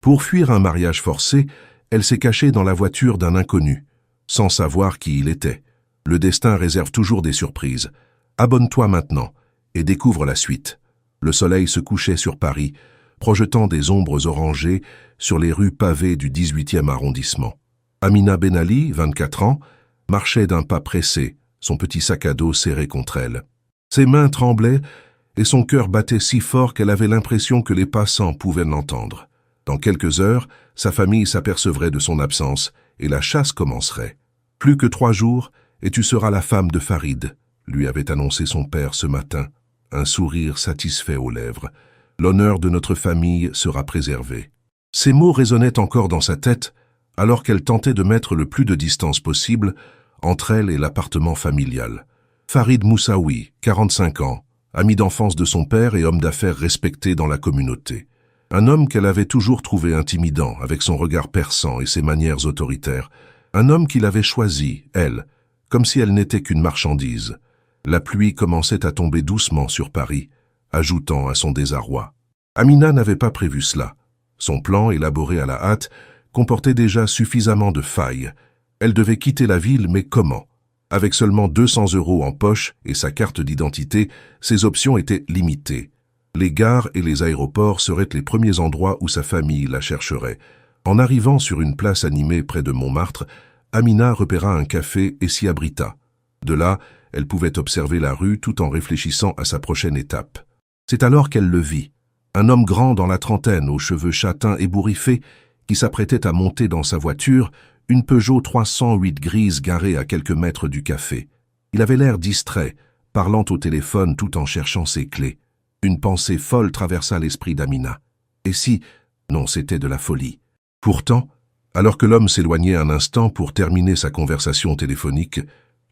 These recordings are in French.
Pour fuir un mariage forcé, elle s'est cachée dans la voiture d'un inconnu, sans savoir qui il était. Le destin réserve toujours des surprises. Abonne-toi maintenant et découvre la suite. Le soleil se couchait sur Paris, projetant des ombres orangées sur les rues pavées du 18e arrondissement. Amina Ben Ali, 24 ans, marchait d'un pas pressé, son petit sac à dos serré contre elle. Ses mains tremblaient et son cœur battait si fort qu'elle avait l'impression que les passants pouvaient l'entendre. Dans quelques heures, sa famille s'apercevrait de son absence et la chasse commencerait. « Plus que 3 jours et tu seras la femme de Farid », lui avait annoncé son père ce matin, un sourire satisfait aux lèvres. « L'honneur de notre famille sera préservé. » Ces mots résonnaient encore dans sa tête alors qu'elle tentait de mettre le plus de distance possible entre elle et l'appartement familial. Farid Moussaoui, 45 ans, ami d'enfance de son père et homme d'affaires respecté dans la communauté. Un homme qu'elle avait toujours trouvé intimidant, avec son regard perçant et ses manières autoritaires. Un homme qu'il avait choisi, elle, comme si elle n'était qu'une marchandise. La pluie commençait à tomber doucement sur Paris, ajoutant à son désarroi. Amina n'avait pas prévu cela. Son plan, élaboré à la hâte, comportait déjà suffisamment de failles. Elle devait quitter la ville, mais comment? Avec seulement 200 € en poche et sa carte d'identité, ses options étaient limitées. Les gares et les aéroports seraient les premiers endroits où sa famille la chercherait. En arrivant sur une place animée près de Montmartre, Amina repéra un café et s'y abrita. De là, elle pouvait observer la rue tout en réfléchissant à sa prochaine étape. C'est alors qu'elle le vit. Un homme grand dans la trentaine, aux cheveux châtains ébouriffés, qui s'apprêtait à monter dans sa voiture, une Peugeot 308 grise garée à quelques mètres du café. Il avait l'air distrait, parlant au téléphone tout en cherchant ses clés. Une pensée folle traversa l'esprit d'Amina. Et si... Non, c'était de la folie. Pourtant, alors que l'homme s'éloignait un instant pour terminer sa conversation téléphonique,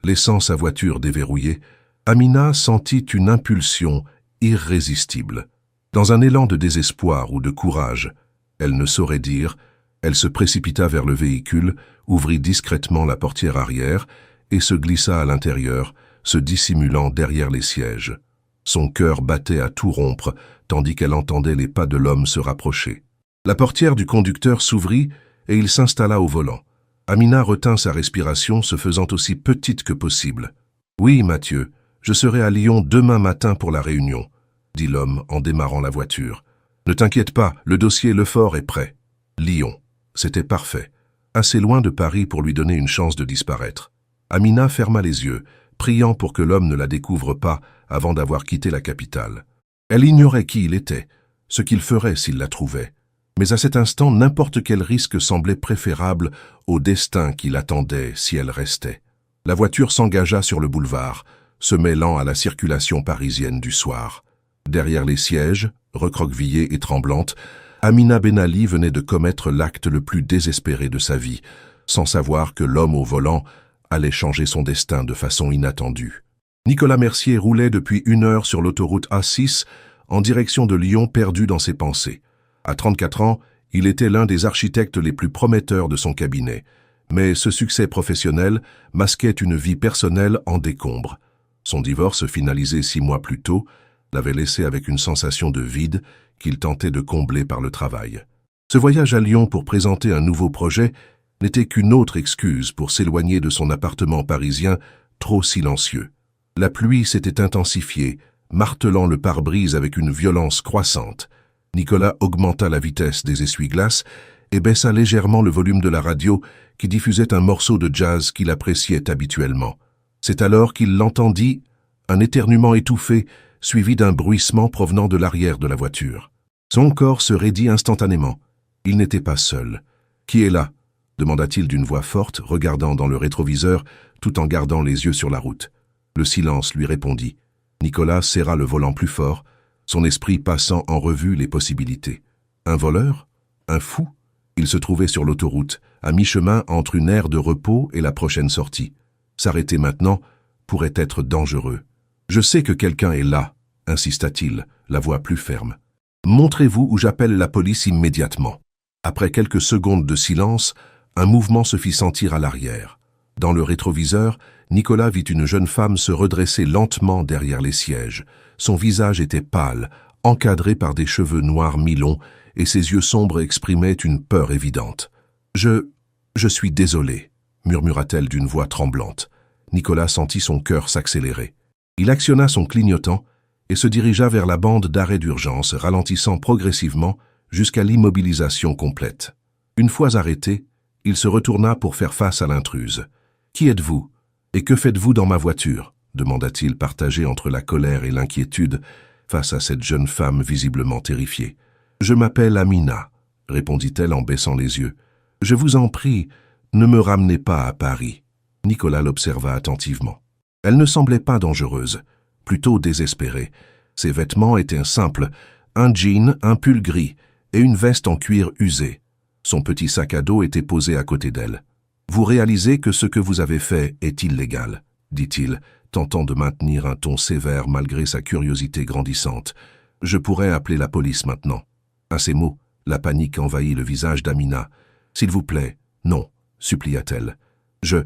laissant sa voiture déverrouillée, Amina sentit une impulsion irrésistible. Dans un élan de désespoir ou de courage, elle ne saurait dire, elle se précipita vers le véhicule, ouvrit discrètement la portière arrière et se glissa à l'intérieur, se dissimulant derrière les sièges. Son cœur battait à tout rompre, tandis qu'elle entendait les pas de l'homme se rapprocher. La portière du conducteur s'ouvrit et il s'installa au volant. Amina retint sa respiration, se faisant aussi petite que possible. « Oui, Mathieu, je serai à Lyon demain matin pour la réunion », dit l'homme en démarrant la voiture. « Ne t'inquiète pas, le dossier Lefort est prêt. » Lyon, c'était parfait. Assez loin de Paris pour lui donner une chance de disparaître. Amina ferma les yeux, priant pour que l'homme ne la découvre pas avant d'avoir quitté la capitale. Elle ignorait qui il était, ce qu'il ferait s'il la trouvait. Mais à cet instant, n'importe quel risque semblait préférable au destin qui l'attendait si elle restait. La voiture s'engagea sur le boulevard, se mêlant à la circulation parisienne du soir. Derrière les sièges, recroquevillée et tremblante, Amina Ben Ali venait de commettre l'acte le plus désespéré de sa vie, sans savoir que l'homme au volant allait changer son destin de façon inattendue. Nicolas Mercier roulait depuis 1 heure sur l'autoroute A6 en direction de Lyon, perdu dans ses pensées. À 34 ans, il était l'un des architectes les plus prometteurs de son cabinet. Mais ce succès professionnel masquait une vie personnelle en décombre. Son divorce, finalisé 6 mois plus tôt, l'avait laissé avec une sensation de vide qu'il tentait de combler par le travail. Ce voyage à Lyon pour présenter un nouveau projet n'était qu'une autre excuse pour s'éloigner de son appartement parisien trop silencieux. La pluie s'était intensifiée, martelant le pare-brise avec une violence croissante. Nicolas augmenta la vitesse des essuie-glaces et baissa légèrement le volume de la radio qui diffusait un morceau de jazz qu'il appréciait habituellement. C'est alors qu'il l'entendit, un éternuement étouffé, suivi d'un bruissement provenant de l'arrière de la voiture. Son corps se raidit instantanément. Il n'était pas seul. « Qui est là ?» demanda-t-il d'une voix forte, regardant dans le rétroviseur, tout en gardant les yeux sur la route. Le silence lui répondit. Nicolas serra le volant plus fort, son esprit passant en revue les possibilités. Un voleur? Un fou? Il se trouvait sur l'autoroute, à mi-chemin entre une aire de repos et la prochaine sortie. S'arrêter maintenant pourrait être dangereux. « Je sais que quelqu'un est là », insista-t-il, la voix plus ferme. « Montrez-vous ou j'appelle la police immédiatement. » Après quelques secondes de silence, un mouvement se fit sentir à l'arrière. Dans le rétroviseur, Nicolas vit une jeune femme se redresser lentement derrière les sièges. Son visage était pâle, encadré par des cheveux noirs mi-longs et ses yeux sombres exprimaient une peur évidente. « Je suis désolé, murmura-t-elle d'une voix tremblante. Nicolas sentit son cœur s'accélérer. Il actionna son clignotant et se dirigea vers la bande d'arrêt d'urgence, ralentissant progressivement jusqu'à l'immobilisation complète. Une fois arrêté, il se retourna pour faire face à l'intruse. « Qui êtes-vous? Et que faites-vous dans ma voiture ?» demanda-t-il, partagé entre la colère et l'inquiétude face à cette jeune femme visiblement terrifiée. « Je m'appelle Amina, » répondit-elle en baissant les yeux. « Je vous en prie, ne me ramenez pas à Paris. » Nicolas l'observa attentivement. Elle ne semblait pas dangereuse, plutôt désespérée. Ses vêtements étaient simples, un jean, un pull gris et une veste en cuir usé. Son petit sac à dos était posé à côté d'elle. « Vous réalisez que ce que vous avez fait est illégal, » dit-il, tentant de maintenir un ton sévère malgré sa curiosité grandissante. « Je pourrais appeler la police maintenant. » À ces mots, la panique envahit le visage d'Amina. « S'il vous plaît, non, » supplia-t-elle. « Je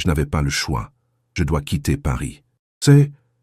n'avais pas le choix. Je dois quitter Paris. »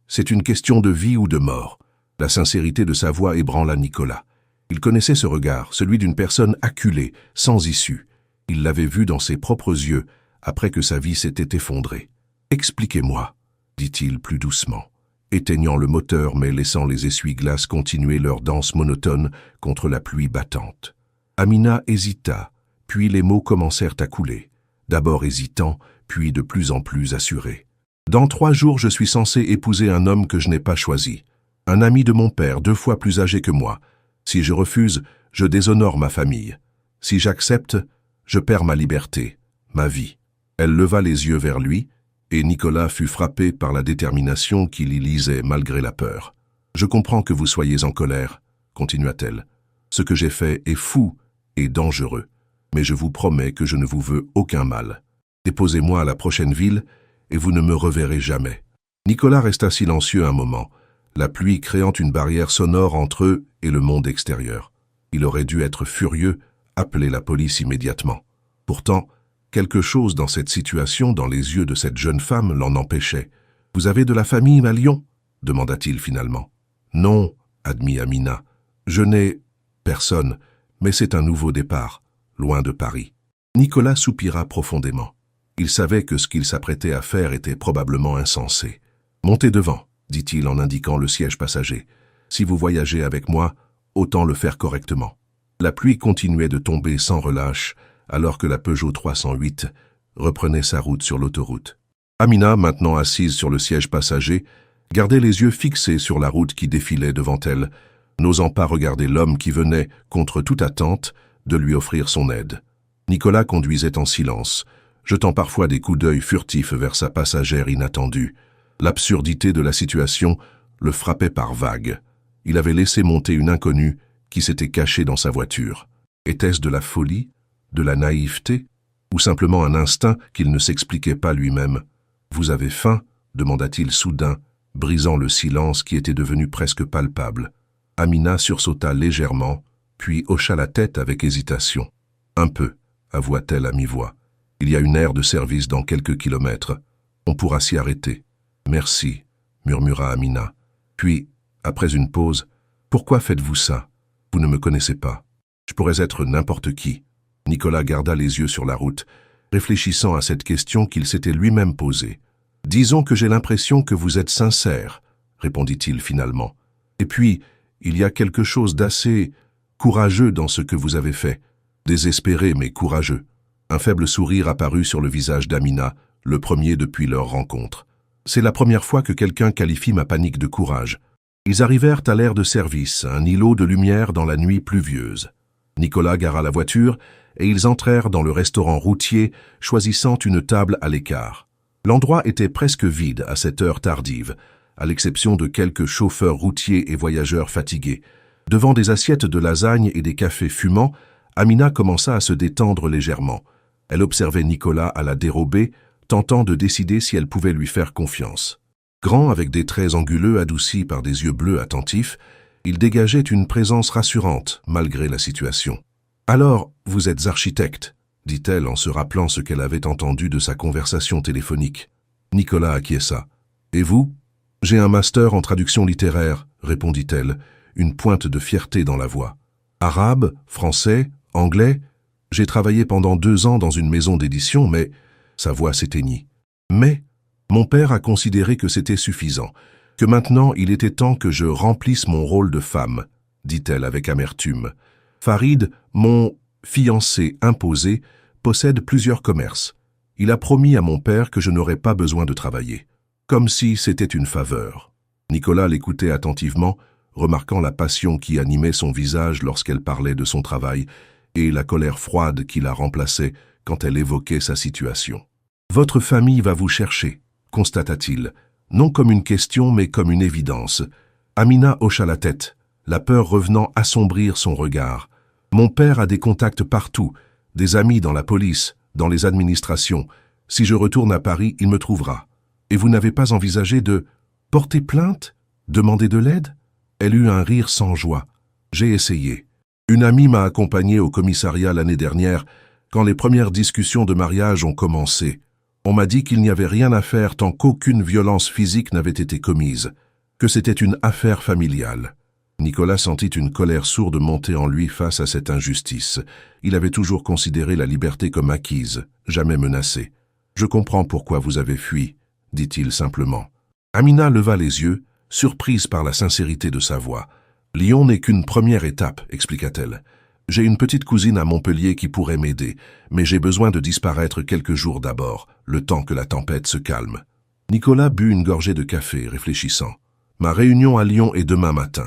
C'est une question de vie ou de mort. La sincérité de sa voix ébranla Nicolas. Il connaissait ce regard, celui d'une personne acculée, sans issue. Il l'avait vu dans ses propres yeux, après que sa vie s'était effondrée. « Expliquez-moi, » dit-il plus doucement, éteignant le moteur mais laissant les essuie-glaces continuer leur danse monotone contre la pluie battante. Amina hésita, puis les mots commencèrent à couler, d'abord hésitant, puis de plus en plus assuré. « Dans 3 jours, je suis censé épouser un homme que je n'ai pas choisi. Un ami de mon père, 2 fois plus âgé que moi. Si je refuse, je déshonore ma famille. Si j'accepte, je perds ma liberté, ma vie. » Elle leva les yeux vers lui, et Nicolas fut frappé par la détermination qu'il y lisait malgré la peur. « Je comprends que vous soyez en colère, » continua-t-elle. « Ce que j'ai fait est fou et dangereux, mais je vous promets que je ne vous veux aucun mal. Déposez-moi à la prochaine ville, et vous ne me reverrez jamais. » Nicolas resta silencieux un moment, la pluie créant une barrière sonore entre eux et le monde extérieur. Il aurait dû être furieux, appeler la police immédiatement. Pourtant, quelque chose dans cette situation, dans les yeux de cette jeune femme, l'en empêchait. « Vous avez de la famille à Lyon ?» demanda-t-il finalement. « Non, » admit Amina. « Je n'ai personne, mais c'est un nouveau départ, loin de Paris. » Nicolas soupira profondément. Il savait que ce qu'il s'apprêtait à faire était probablement insensé. « Montez devant, » dit-il en indiquant le siège passager. « Si vous voyagez avec moi, autant le faire correctement. » La pluie continuait de tomber sans relâche, alors que la Peugeot 308 reprenait sa route sur l'autoroute. Amina, maintenant assise sur le siège passager, gardait les yeux fixés sur la route qui défilait devant elle, n'osant pas regarder l'homme qui venait, contre toute attente, de lui offrir son aide. Nicolas conduisait en silence, jetant parfois des coups d'œil furtifs vers sa passagère inattendue. L'absurdité de la situation le frappait par vagues. Il avait laissé monter une inconnue qui s'était cachée dans sa voiture. Était-ce de la folie, de la naïveté, ou simplement un instinct qu'il ne s'expliquait pas lui-même? « Vous avez faim ?» demanda-t-il soudain, brisant le silence qui était devenu presque palpable. Amina sursauta légèrement, puis hocha la tête avec hésitation. « Un peu », avoua-t-elle à mi-voix. « Il y a une aire de service dans quelques kilomètres. On pourra s'y arrêter. »« Merci », murmura Amina. Puis, après une pause, « Pourquoi faites-vous ça? Vous ne me connaissez pas. Je pourrais être n'importe qui. » Nicolas garda les yeux sur la route, réfléchissant à cette question qu'il s'était lui-même posée. « Disons que j'ai l'impression que vous êtes sincère, » répondit-il finalement. « Et puis, il y a quelque chose d'assez courageux dans ce que vous avez fait. Désespéré mais courageux. » Un faible sourire apparut sur le visage d'Amina, le premier depuis leur rencontre. « C'est la première fois que quelqu'un qualifie ma panique de courage. » Ils arrivèrent à l'aire de service, un îlot de lumière dans la nuit pluvieuse. Nicolas gara la voiture et ils entrèrent dans le restaurant routier, choisissant une table à l'écart. L'endroit était presque vide à cette heure tardive, à l'exception de quelques chauffeurs routiers et voyageurs fatigués. Devant des assiettes de lasagne et des cafés fumants, Amina commença à se détendre légèrement. Elle observait Nicolas à la dérobée, tentant de décider si elle pouvait lui faire confiance. Grand, avec des traits anguleux adoucis par des yeux bleus attentifs, il dégageait une présence rassurante, malgré la situation. « Alors, vous êtes architecte ?» dit-elle en se rappelant ce qu'elle avait entendu de sa conversation téléphonique. Nicolas acquiesça. « Et vous ?»« J'ai un master en traduction littéraire, » répondit-elle, une pointe de fierté dans la voix. Arabe, français, anglais. J'ai travaillé pendant 2 ans dans une maison d'édition, mais... Sa voix s'éteignit. Mais mon père a considéré que c'était suffisant, que maintenant il était temps que je remplisse mon rôle de femme, dit-elle avec amertume. Farid, mon fiancé imposé, possède plusieurs commerces. Il a promis à mon père que je n'aurais pas besoin de travailler, comme si c'était une faveur. Nicolas l'écoutait attentivement, remarquant la passion qui animait son visage lorsqu'elle parlait de son travail et la colère froide qui la remplaçait quand elle évoquait sa situation. « Votre famille va vous chercher », constata-t-il, non comme une question mais comme une évidence. Amina hocha la tête, la peur revenant assombrir son regard. « Mon père a des contacts partout, des amis dans la police, dans les administrations. Si je retourne à Paris, il me trouvera. Et vous n'avez pas envisagé de porter plainte? Demander de l'aide ?» Elle eut un rire sans joie. « J'ai essayé. Une amie m'a accompagné au commissariat l'année dernière quand les premières discussions de mariage ont commencé. On m'a dit qu'il n'y avait rien à faire tant qu'aucune violence physique n'avait été commise, que c'était une affaire familiale. » Nicolas sentit une colère sourde monter en lui face à cette injustice. Il avait toujours considéré la liberté comme acquise, jamais menacée. « Je comprends pourquoi vous avez fui, » dit-il simplement. Amina leva les yeux, surprise par la sincérité de sa voix. « Lyon n'est qu'une première étape, » expliqua-t-elle. « J'ai une petite cousine à Montpellier qui pourrait m'aider, mais j'ai besoin de disparaître quelques jours d'abord, le temps que la tempête se calme. » Nicolas but une gorgée de café, réfléchissant. « Ma réunion à Lyon est demain matin.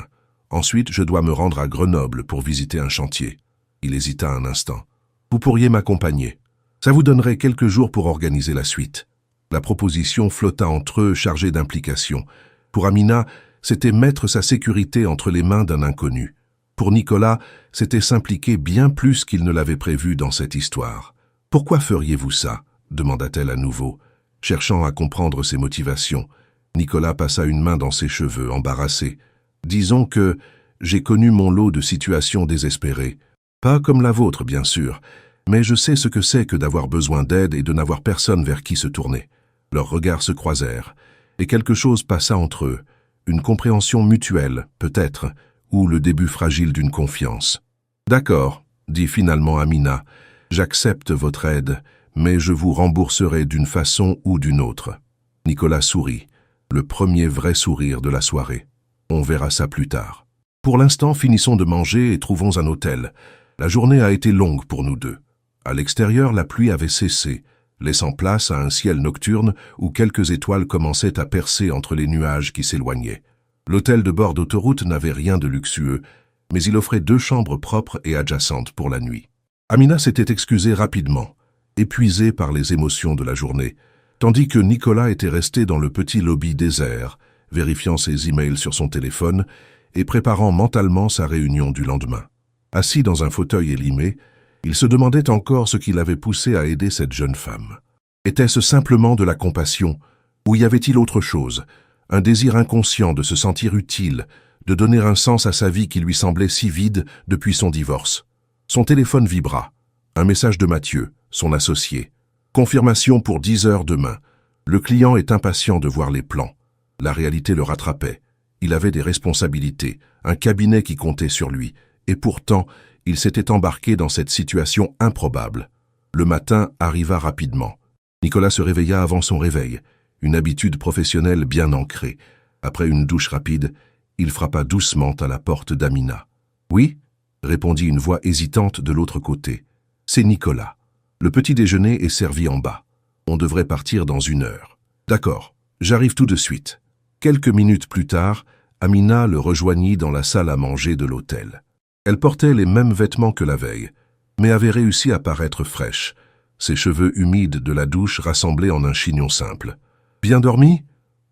Ensuite, je dois me rendre à Grenoble pour visiter un chantier. » Il hésita un instant. « Vous pourriez m'accompagner. Ça vous donnerait quelques jours pour organiser la suite. » La proposition flotta entre eux, chargée d'implications. Pour Amina, c'était mettre sa sécurité entre les mains d'un inconnu. Pour Nicolas, c'était s'impliquer bien plus qu'il ne l'avait prévu dans cette histoire. « Pourquoi feriez-vous ça ?» demanda-t-elle à nouveau, cherchant à comprendre ses motivations. Nicolas passa une main dans ses cheveux, embarrassé. « Disons que j'ai connu mon lot de situations désespérées. Pas comme la vôtre, bien sûr, mais je sais ce que c'est que d'avoir besoin d'aide et de n'avoir personne vers qui se tourner. » Leurs regards se croisèrent, et quelque chose passa entre eux, une compréhension mutuelle, peut-être, ou le début fragile d'une confiance. « D'accord, » dit finalement Amina, « j'accepte votre aide, mais je vous rembourserai d'une façon ou d'une autre. » Nicolas sourit, le premier vrai sourire de la soirée. « On verra ça plus tard. Pour l'instant, finissons de manger et trouvons un hôtel. La journée a été longue pour nous deux. » À l'extérieur, la pluie avait cessé, laissant place à un ciel nocturne où quelques étoiles commençaient à percer entre les nuages qui s'éloignaient. L'hôtel de bord d'autoroute n'avait rien de luxueux, mais il offrait 2 chambres propres et adjacentes pour la nuit. Amina s'était excusée rapidement, épuisée par les émotions de la journée, tandis que Nicolas était resté dans le petit lobby désert, vérifiant ses emails sur son téléphone et préparant mentalement sa réunion du lendemain. Assis dans un fauteuil élimé, il se demandait encore ce qui l'avait poussé à aider cette jeune femme. Était-ce simplement de la compassion, ou y avait-il autre chose, un désir inconscient de se sentir utile, de donner un sens à sa vie qui lui semblait si vide depuis son divorce? Son téléphone vibra. Un message de Mathieu, son associé. Confirmation pour 10 heures demain. Le client est impatient de voir les plans. La réalité le rattrapait. Il avait des responsabilités, un cabinet qui comptait sur lui, et pourtant, il s'était embarqué dans cette situation improbable. Le matin arriva rapidement. Nicolas se réveilla avant son réveil, une habitude professionnelle bien ancrée. Après une douche rapide, il frappa doucement à la porte d'Amina. « Oui ?» répondit une voix hésitante de l'autre côté. « C'est Nicolas. Le petit déjeuner est servi en bas. On devrait partir dans 1 heure. »« D'accord, j'arrive tout de suite. » Quelques minutes plus tard, Amina le rejoignit dans la salle à manger de l'hôtel. Elle portait les mêmes vêtements que la veille, mais avait réussi à paraître fraîche, ses cheveux humides de la douche rassemblés en un chignon simple. « Bien dormi ?»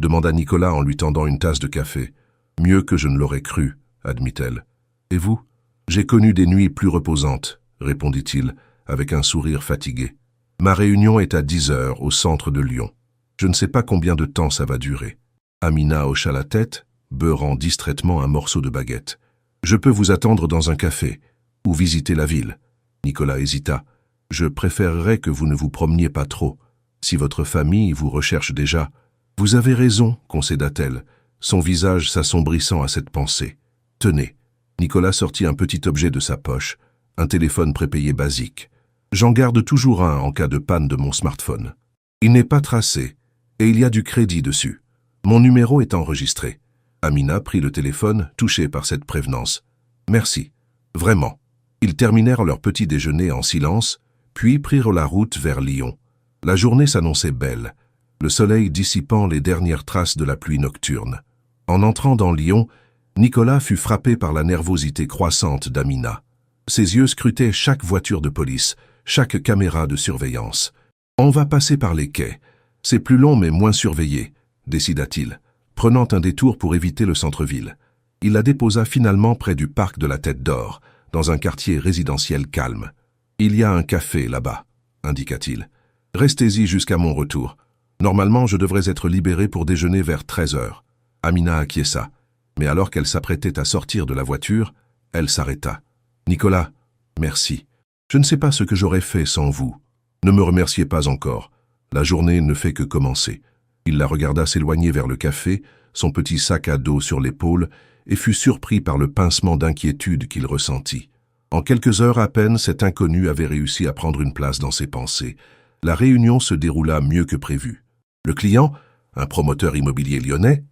demanda Nicolas en lui tendant une tasse de café. « Mieux que je ne l'aurais cru, » admit-elle. « Et vous ?»« J'ai connu des nuits plus reposantes, » répondit-il, avec un sourire fatigué. « Ma réunion est à 10 heures au centre de Lyon. Je ne sais pas combien de temps ça va durer. » Amina hocha la tête, beurrant distraitement un morceau de baguette. « Je peux vous attendre dans un café, ou visiter la ville. » Nicolas hésita. « Je préférerais que vous ne vous promeniez pas trop. Si votre famille vous recherche déjà. »« Vous avez raison, concéda-t-elle, son visage s'assombrissant à cette pensée. « Tenez. » Nicolas sortit un petit objet de sa poche, un téléphone prépayé basique. J'en garde toujours un en cas de panne de mon smartphone. Il n'est pas tracé, et il y a du crédit dessus. Mon numéro est enregistré. Amina prit le téléphone, touchée par cette prévenance. Merci. Vraiment. Ils terminèrent leur petit déjeuner en silence, puis prirent la route vers Lyon. La journée s'annonçait belle, le soleil dissipant les dernières traces de la pluie nocturne. En entrant dans Lyon, Nicolas fut frappé par la nervosité croissante d'Amina. Ses yeux scrutaient chaque voiture de police, chaque caméra de surveillance. « On va passer par les quais. C'est plus long mais moins surveillé », décida-t-il, prenant un détour pour éviter le centre-ville. Il la déposa finalement près du parc de la Tête d'Or, dans un quartier résidentiel calme. « Il y a un café là-bas », indiqua-t-il. « Restez-y jusqu'à mon retour. Normalement, je devrais être libéré pour déjeuner vers 13 heures. » Amina acquiesça, mais alors qu'elle s'apprêtait à sortir de la voiture, elle s'arrêta. « Nicolas, merci. Je ne sais pas ce que j'aurais fait sans vous. Ne me remerciez pas encore. La journée ne fait que commencer. » Il la regarda s'éloigner vers le café, son petit sac à dos sur l'épaule, et fut surpris par le pincement d'inquiétude qu'il ressentit. En quelques heures à peine, cet inconnu avait réussi à prendre une place dans ses pensées. La réunion se déroula mieux que prévu. Le client, un promoteur immobilier lyonnais,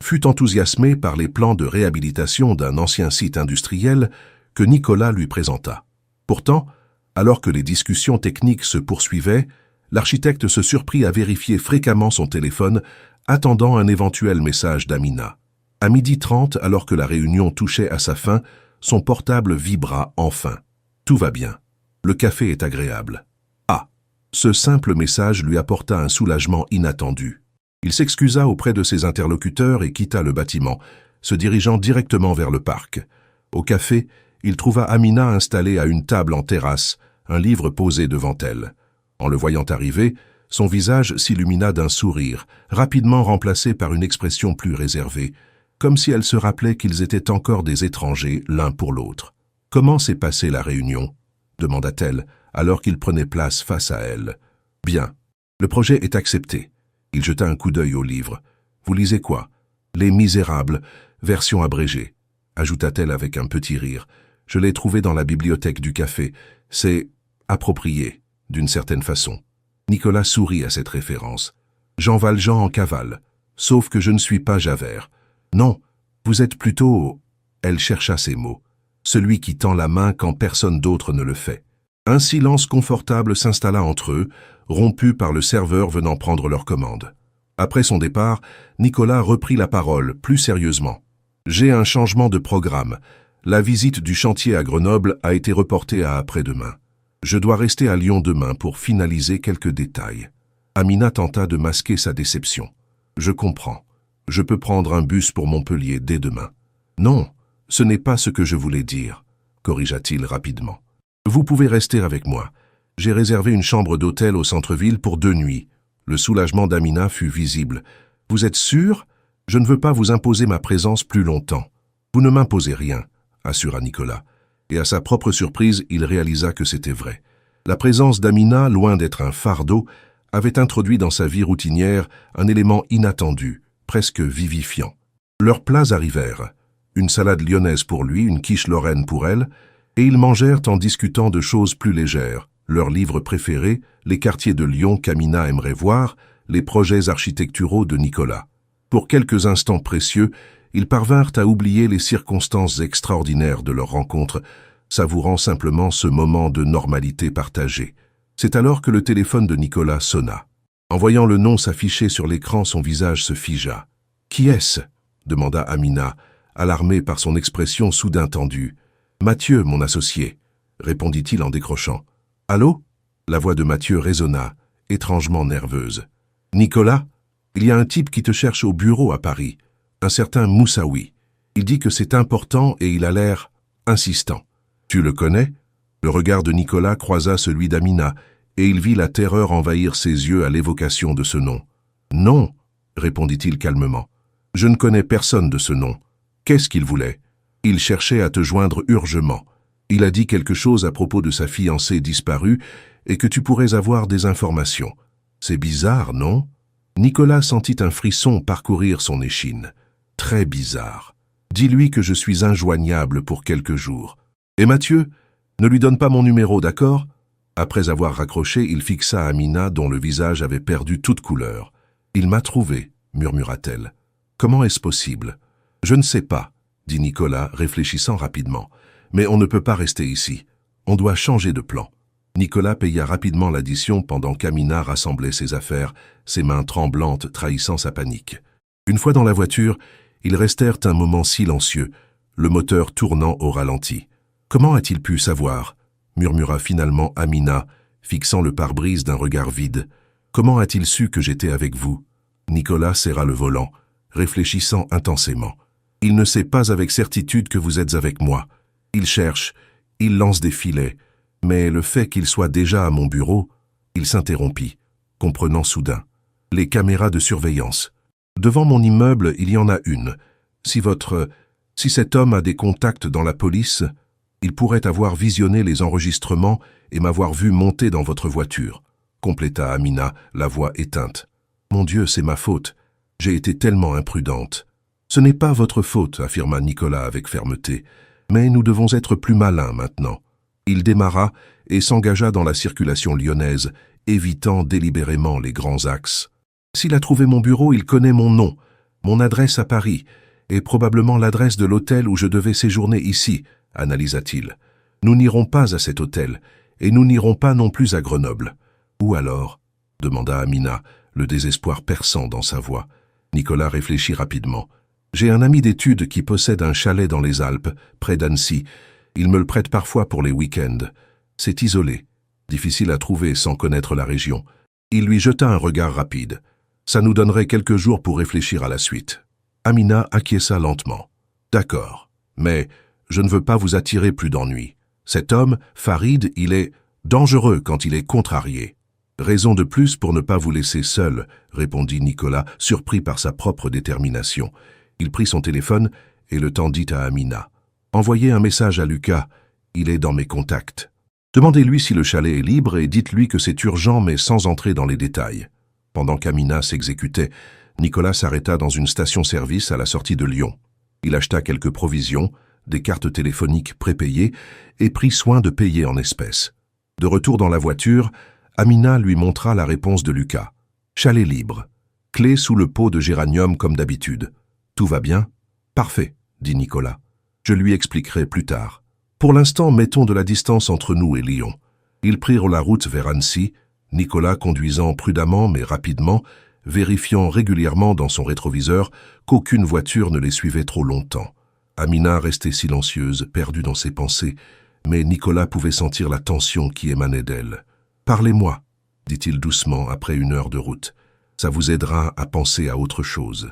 fut enthousiasmé par les plans de réhabilitation d'un ancien site industriel que Nicolas lui présenta. Pourtant, alors que les discussions techniques se poursuivaient, l'architecte se surprit à vérifier fréquemment son téléphone, attendant un éventuel message d'Amina. À 12h30, alors que la réunion touchait à sa fin, son portable vibra enfin. Tout va bien. Le café est agréable. Ah! Ce simple message lui apporta un soulagement inattendu. Il s'excusa auprès de ses interlocuteurs et quitta le bâtiment, se dirigeant directement vers le parc. Au café, il trouva Amina installée à une table en terrasse, un livre posé devant elle. En le voyant arriver, son visage s'illumina d'un sourire, rapidement remplacé par une expression plus réservée, comme si elle se rappelait qu'ils étaient encore des étrangers l'un pour l'autre. « Comment s'est passée la réunion ?» demanda-t-elle, alors qu'il prenait place face à elle. « Bien. Le projet est accepté. » Il jeta un coup d'œil au livre. « Vous lisez quoi ?»« Les Misérables, version abrégée, » ajouta-t-elle avec un petit rire. « Je l'ai trouvé dans la bibliothèque du café. C'est approprié, d'une certaine façon. » Nicolas sourit à cette référence. « Jean Valjean en cavale, sauf que je ne suis pas Javert. Non, vous êtes plutôt... » Elle chercha ses mots. « Celui qui tend la main quand personne d'autre ne le fait. » Un silence confortable s'installa entre eux, rompu par le serveur venant prendre leur commande. Après son départ, Nicolas reprit la parole, plus sérieusement. « J'ai un changement de programme. La visite du chantier à Grenoble a été reportée à après-demain. Je dois rester à Lyon demain pour finaliser quelques détails. » Amina tenta de masquer sa déception. « Je comprends. Je peux prendre un bus pour Montpellier dès demain. »« Non, ce n'est pas ce que je voulais dire, » corrigea-t-il rapidement. « Vous pouvez rester avec moi. J'ai réservé une chambre d'hôtel au centre-ville pour 2 nuits. » Le soulagement d'Amina fut visible. « Vous êtes sûr ? Je ne veux pas vous imposer ma présence plus longtemps. »« Vous ne m'imposez rien, » assura Nicolas. Et à sa propre surprise, il réalisa que c'était vrai. La présence d'Amina, loin d'être un fardeau, avait introduit dans sa vie routinière un élément inattendu, presque vivifiant. Leurs plats arrivèrent. Une salade lyonnaise pour lui, une quiche lorraine pour elle, et ils mangèrent en discutant de choses plus légères, leurs livres préférés, les quartiers de Lyon qu'Amina aimerait voir, les projets architecturaux de Nicolas. Pour quelques instants précieux, ils parvinrent à oublier les circonstances extraordinaires de leur rencontre, savourant simplement ce moment de normalité partagée. C'est alors que le téléphone de Nicolas sonna. En voyant le nom s'afficher sur l'écran, son visage se figea. « Qui est-ce » demanda Amina, alarmée par son expression soudain tendue. « Mathieu, mon associé » répondit-il en décrochant. « Allô » La voix de Mathieu résonna, étrangement nerveuse. « Nicolas, il y a un type qui te cherche au bureau à Paris, un certain Moussaoui. Il dit que c'est important et il a l'air insistant. Tu le connais ?» Le regard de Nicolas croisa celui d'Amina, et il vit la terreur envahir ses yeux à l'évocation de ce nom. « Non » répondit-il calmement. « Je ne connais personne de ce nom. Qu'est-ce qu'il voulait ? Il cherchait à te joindre urgemment. Il a dit quelque chose à propos de sa fiancée disparue et que tu pourrais avoir des informations. C'est bizarre, non ?» Nicolas sentit un frisson parcourir son échine. Très bizarre. Dis-lui que je suis injoignable pour quelques jours. Et Mathieu, ne lui donne pas mon numéro, d'accord? Après avoir raccroché, il fixa Amina dont le visage avait perdu toute couleur. Il m'a trouvé, murmura-t-elle. Comment est-ce possible? Je ne sais pas, dit Nicolas, réfléchissant rapidement. Mais on ne peut pas rester ici. On doit changer de plan. Nicolas paya rapidement l'addition pendant qu'Amina rassemblait ses affaires, ses mains tremblantes trahissant sa panique. Une fois dans la voiture, ils restèrent un moment silencieux, le moteur tournant au ralenti. « Comment a-t-il pu savoir ?» murmura finalement Amina, fixant le pare-brise d'un regard vide. « Comment a-t-il su que j'étais avec vous ?» Nicolas serra le volant, réfléchissant intensément. « Il ne sait pas avec certitude que vous êtes avec moi. Il cherche, il lance des filets. Mais le fait qu'il soit déjà à mon bureau, il s'interrompit, comprenant soudain. Les caméras de surveillance. Devant mon immeuble, il y en a une. Si cet homme a des contacts dans la police, il pourrait avoir visionné les enregistrements et m'avoir vu monter dans votre voiture, compléta Amina, la voix éteinte. Mon Dieu, c'est ma faute. J'ai été tellement imprudente. Ce n'est pas votre faute, affirma Nicolas avec fermeté. Mais nous devons être plus malins maintenant. Il démarra et s'engagea dans la circulation lyonnaise, évitant délibérément les grands axes. S'il a trouvé mon bureau, il connaît mon nom, mon adresse à Paris, et probablement l'adresse de l'hôtel où je devais séjourner ici, analysa-t-il. Nous n'irons pas à cet hôtel, et nous n'irons pas non plus à Grenoble. Où alors? Demanda Amina, le désespoir perçant dans sa voix. Nicolas réfléchit rapidement. J'ai un ami d'études qui possède un chalet dans les Alpes, près d'Annecy. Il me le prête parfois pour les week-ends. C'est isolé, difficile à trouver sans connaître la région. Il lui jeta un regard rapide. Ça nous donnerait quelques jours pour réfléchir à la suite. Amina acquiesça lentement. D'accord, mais je ne veux pas vous attirer plus d'ennuis. Cet homme, Farid, il est dangereux quand il est contrarié. Raison de plus pour ne pas vous laisser seul, répondit Nicolas, surpris par sa propre détermination. Il prit son téléphone et le tendit à Amina. Envoyez un message à Lucas, il est dans mes contacts. Demandez-lui si le chalet est libre et dites-lui que c'est urgent mais sans entrer dans les détails. Pendant qu'Amina s'exécutait, Nicolas s'arrêta dans une station-service à la sortie de Lyon. Il acheta quelques provisions, des cartes téléphoniques prépayées et prit soin de payer en espèces. De retour dans la voiture, Amina lui montra la réponse de Lucas. Chalet libre. Clé sous le pot de géranium comme d'habitude. Tout va bien? Parfait, dit Nicolas. Je lui expliquerai plus tard. Pour l'instant, mettons de la distance entre nous et Lyon. Ils prirent la route vers Annecy, Nicolas conduisant prudemment mais rapidement, vérifiant régulièrement dans son rétroviseur qu'aucune voiture ne les suivait trop longtemps. Amina restait silencieuse, perdue dans ses pensées, mais Nicolas pouvait sentir la tension qui émanait d'elle. « Parlez-moi, » dit-il doucement après une heure de route. « Ça vous aidera à penser à autre chose. »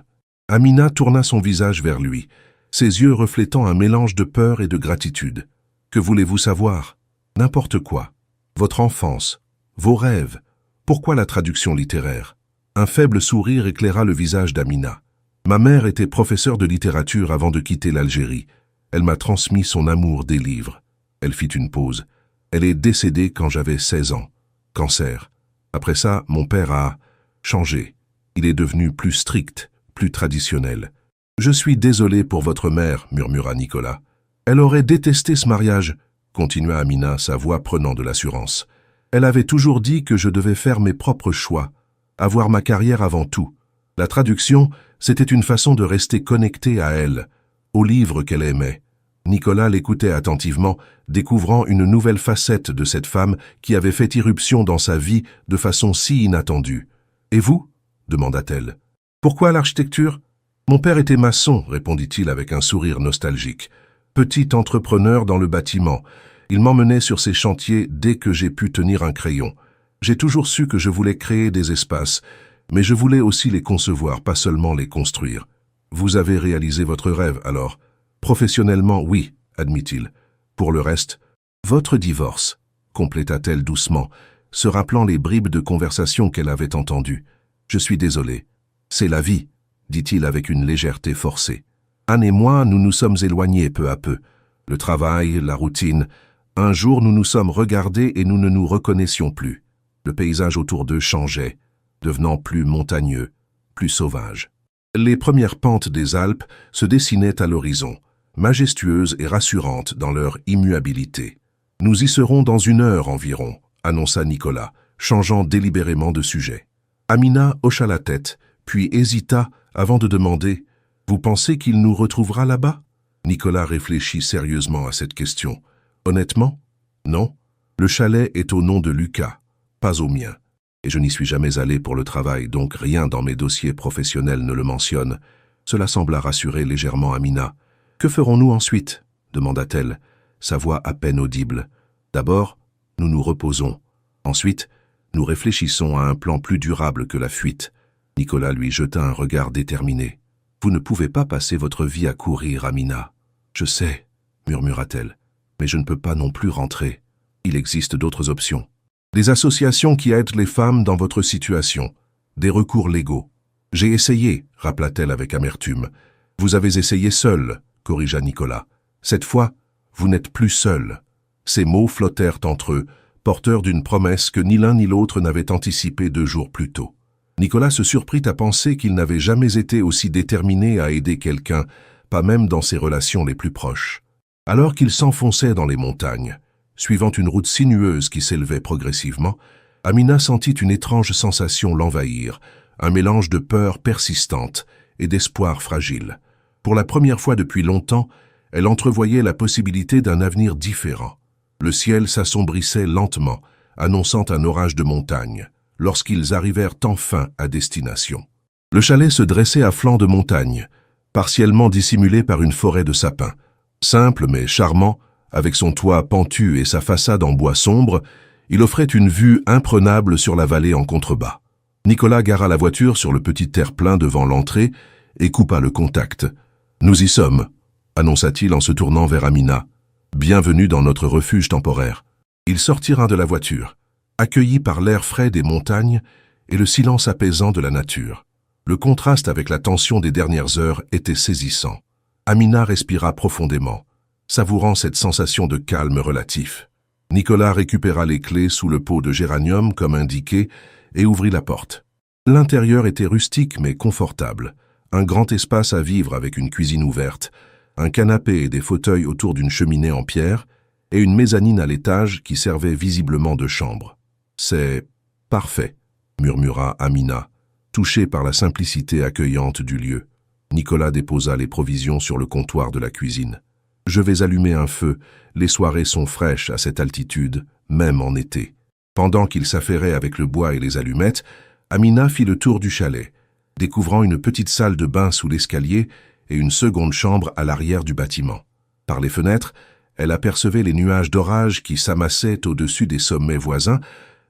Amina tourna son visage vers lui, ses yeux reflétant un mélange de peur et de gratitude. « Que voulez-vous savoir? N'importe quoi. Votre enfance, vos rêves. Pourquoi la traduction littéraire ?» Un faible sourire éclaira le visage d'Amina. « Ma mère était professeure de littérature avant de quitter l'Algérie. Elle m'a transmis son amour des livres. » Elle fit une pause. « Elle est décédée quand j'avais 16 ans. Cancer. Après ça, mon père a changé. Il est devenu plus strict, plus traditionnel. « Je suis désolé pour votre mère, » murmura Nicolas. « Elle aurait détesté ce mariage, » continua Amina, sa voix prenant de l'assurance. « Elle avait toujours dit que je devais faire mes propres choix, avoir ma carrière avant tout. La traduction, c'était une façon de rester connecté à elle, aux livres qu'elle aimait. » Nicolas l'écoutait attentivement, découvrant une nouvelle facette de cette femme qui avait fait irruption dans sa vie de façon si inattendue. « Et vous ?» demanda-t-elle. « Pourquoi l'architecture ?» Mon père était maçon, répondit-il avec un sourire nostalgique. Petit entrepreneur dans le bâtiment. Il m'emmenait sur ses chantiers dès que j'ai pu tenir un crayon. J'ai toujours su que je voulais créer des espaces, mais je voulais aussi les concevoir, pas seulement les construire. Vous avez réalisé votre rêve, alors? Professionnellement, oui, admit-il. Pour le reste, votre divorce, compléta-t-elle doucement, se rappelant les bribes de conversation qu'elle avait entendues. Je suis désolé. C'est la vie, dit-il avec une légèreté forcée. Anne et moi, nous nous sommes éloignés peu à peu. Le travail, la routine. Un jour, nous nous sommes regardés et nous ne nous reconnaissions plus. Le paysage autour d'eux changeait, devenant plus montagneux, plus sauvage. Les premières pentes des Alpes se dessinaient à l'horizon, majestueuses et rassurantes dans leur immuabilité. « Nous y serons dans 1 heure environ », annonça Nicolas, changeant délibérément de sujet. Amina hocha la tête, puis hésita avant de demander « Vous pensez qu'il nous retrouvera là-bas » Nicolas réfléchit sérieusement à cette question. « Honnêtement, non. Le chalet est au nom de Lucas, pas au mien. Et je n'y suis jamais allé pour le travail, donc rien dans mes dossiers professionnels ne le mentionne. » Cela sembla rassurer légèrement Amina. « Que ferons-nous ensuite » demanda-t-elle, sa voix à peine audible. « D'abord, nous nous reposons. Ensuite, nous réfléchissons à un plan plus durable que la fuite. » Nicolas lui jeta un regard déterminé. « Vous ne pouvez pas passer votre vie à courir, Amina. »« Je sais, » murmura-t-elle, « mais je ne peux pas non plus rentrer. Il existe d'autres options. Des associations qui aident les femmes dans votre situation. Des recours légaux. »« J'ai essayé, » rappela-t-elle avec amertume. « Vous avez essayé seul, » corrigea Nicolas. « Cette fois, vous n'êtes plus seul. » Ces mots flottèrent entre eux, porteurs d'une promesse que ni l'un ni l'autre n'avait anticipée 2 jours plus tôt. Nicolas se surprit à penser qu'il n'avait jamais été aussi déterminé à aider quelqu'un, pas même dans ses relations les plus proches. Alors qu'il s'enfonçait dans les montagnes, suivant une route sinueuse qui s'élevait progressivement, Amina sentit une étrange sensation l'envahir, un mélange de peur persistante et d'espoir fragile. Pour la première fois depuis longtemps, elle entrevoyait la possibilité d'un avenir différent. Le ciel s'assombrissait lentement, annonçant un orage de montagne, lorsqu'ils arrivèrent enfin à destination. Le chalet se dressait à flanc de montagne, partiellement dissimulé par une forêt de sapins. Simple mais charmant, avec son toit pentu et sa façade en bois sombre, il offrait une vue imprenable sur la vallée en contrebas. Nicolas gara la voiture sur le petit terre-plein devant l'entrée et coupa le contact. « Nous y sommes », annonça-t-il en se tournant vers Amina. « Bienvenue dans notre refuge temporaire. » Ils sortirent de la voiture, accueillis par l'air frais des montagnes et le silence apaisant de la nature. Le contraste avec la tension des dernières heures était saisissant. Amina respira profondément, savourant cette sensation de calme relatif. Nicolas récupéra les clés sous le pot de géranium comme indiqué et ouvrit la porte. L'intérieur était rustique mais confortable. Un grand espace à vivre avec une cuisine ouverte, un canapé et des fauteuils autour d'une cheminée en pierre et une mezzanine à l'étage qui servait visiblement de chambre. « C'est parfait », murmura Amina, touchée par la simplicité accueillante du lieu. Nicolas déposa les provisions sur le comptoir de la cuisine. « Je vais allumer un feu, les soirées sont fraîches à cette altitude, même en été. » Pendant qu'il s'affairait avec le bois et les allumettes, Amina fit le tour du chalet, découvrant une petite salle de bain sous l'escalier et une seconde chambre à l'arrière du bâtiment. Par les fenêtres, elle apercevait les nuages d'orage qui s'amassaient au-dessus des sommets voisins,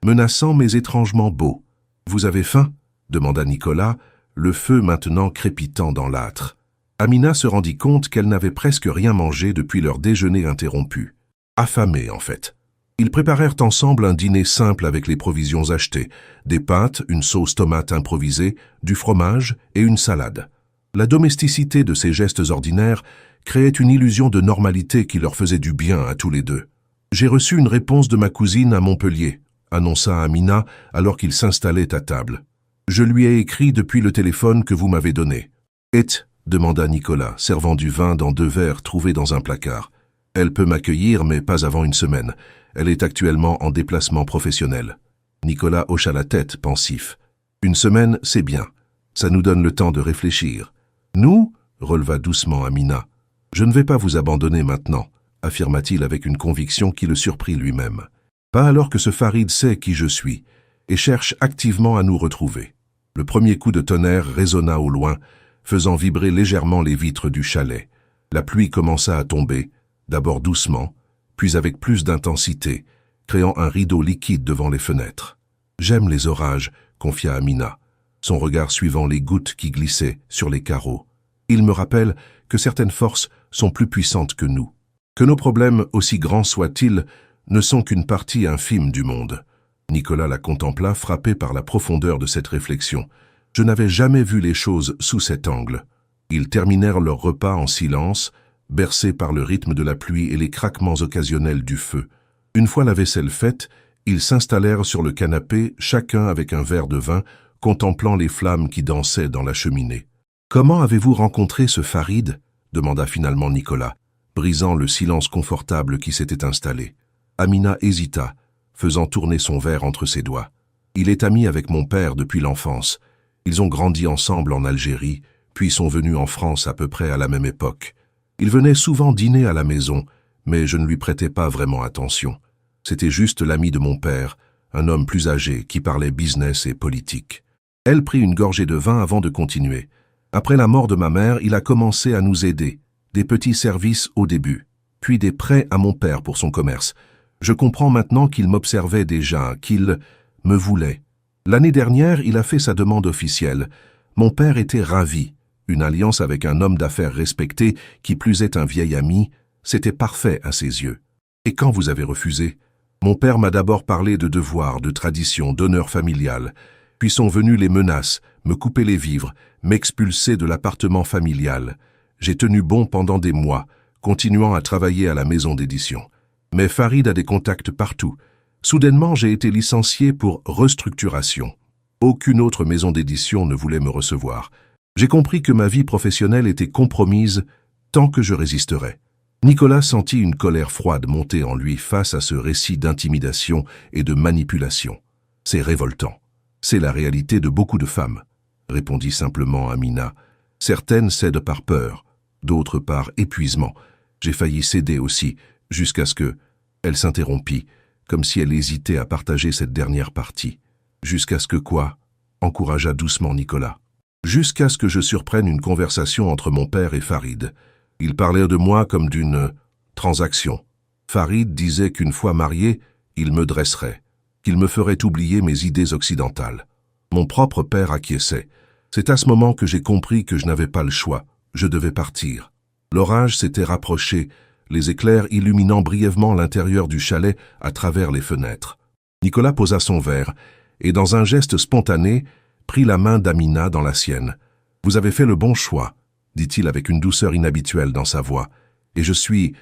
menaçants mais étrangement beaux. « Vous avez faim ?» demanda Nicolas, le feu maintenant crépitant dans l'âtre. Amina se rendit compte qu'elle n'avait presque rien mangé depuis leur déjeuner interrompu. Affamée, en fait. Ils préparèrent ensemble un dîner simple avec les provisions achetées, des pâtes, une sauce tomate improvisée, du fromage et une salade. La domesticité de ces gestes ordinaires créait une illusion de normalité qui leur faisait du bien à tous les deux. « J'ai reçu une réponse de ma cousine à Montpellier », annonça Amina alors qu'ils s'installaient à table. « Je lui ai écrit depuis le téléphone que vous m'avez donné. »« Et ?» demanda Nicolas, servant du vin dans 2 verres trouvés dans un placard. « Elle peut m'accueillir, mais pas avant 1 semaine. Elle est actuellement en déplacement professionnel. » Nicolas hocha la tête, pensif. « 1 semaine, c'est bien. Ça nous donne le temps de réfléchir. »« Nous ?» releva doucement Amina. « Je ne vais pas vous abandonner maintenant, » affirma-t-il avec une conviction qui le surprit lui-même. « Pas alors que ce Farid sait qui je suis et cherche activement à nous retrouver. » Le premier coup de tonnerre résonna au loin, faisant vibrer légèrement les vitres du chalet. La pluie commença à tomber, d'abord doucement, puis avec plus d'intensité, créant un rideau liquide devant les fenêtres. « J'aime les orages », confia Amina, son regard suivant les gouttes qui glissaient sur les carreaux. « Ils me rappellent que certaines forces sont plus puissantes que nous, que nos problèmes, aussi grands soient-ils, ne sont qu'une partie infime du monde. » Nicolas la contempla, frappé par la profondeur de cette réflexion. « Je n'avais jamais vu les choses sous cet angle. » Ils terminèrent leur repas en silence, bercés par le rythme de la pluie et les craquements occasionnels du feu. Une fois la vaisselle faite, ils s'installèrent sur le canapé, chacun avec un verre de vin, contemplant les flammes qui dansaient dans la cheminée. « Comment avez-vous rencontré ce Farid? Demanda finalement Nicolas, brisant le silence confortable qui s'était installé. Amina hésita, faisant tourner son verre entre ses doigts. Il est ami avec mon père depuis l'enfance. Ils ont grandi ensemble en Algérie, puis sont venus en France à peu près à la même époque. Il venait souvent dîner à la maison, mais je ne lui prêtais pas vraiment attention. C'était juste l'ami de mon père, un homme plus âgé qui parlait business et politique. Elle prit une gorgée de vin avant de continuer. Après la mort de ma mère, il a commencé à nous aider. Des petits services au début, puis des prêts à mon père pour son commerce. Je comprends maintenant qu'il m'observait déjà, qu'il me voulait. L'année dernière, il a fait sa demande officielle. Mon père était ravi. Une alliance avec un homme d'affaires respecté, qui plus est un vieil ami, c'était parfait à ses yeux. Et quand vous avez refusé? Mon père m'a d'abord parlé de devoirs, de traditions, d'honneur familial. Puis sont venues les menaces, me couper les vivres, m'expulser de l'appartement familial. J'ai tenu bon pendant des mois, continuant à travailler à la maison d'édition. Mais Farid a des contacts partout. Soudainement, j'ai été licencié pour restructuration. Aucune autre maison d'édition ne voulait me recevoir. J'ai compris que ma vie professionnelle était compromise tant que je résisterais. Nicolas sentit une colère froide monter en lui face à ce récit d'intimidation et de manipulation. C'est révoltant. C'est la réalité de beaucoup de femmes, répondit simplement Amina. Certaines cèdent par peur, d'autres par épuisement. J'ai failli céder aussi, jusqu'à ce que... Elle s'interrompit, comme si elle hésitait à partager cette dernière partie. Jusqu'à ce que quoi? Encouragea doucement Nicolas. Jusqu'à ce que je surprenne une conversation entre mon père et Farid. Il parlait de moi comme d'une transaction. Farid disait qu'une fois marié, il me dresserait, qu'il me ferait oublier mes idées occidentales. Mon propre père acquiesçait. C'est à ce moment que j'ai compris que je n'avais pas le choix. Je devais partir. L'orage s'était rapproché, les éclairs illuminant brièvement l'intérieur du chalet à travers les fenêtres. Nicolas posa son verre et, dans un geste spontané, prit la main d'Amina dans la sienne. « Vous avez fait le bon choix », dit-il avec une douceur inhabituelle dans sa voix, « et je suis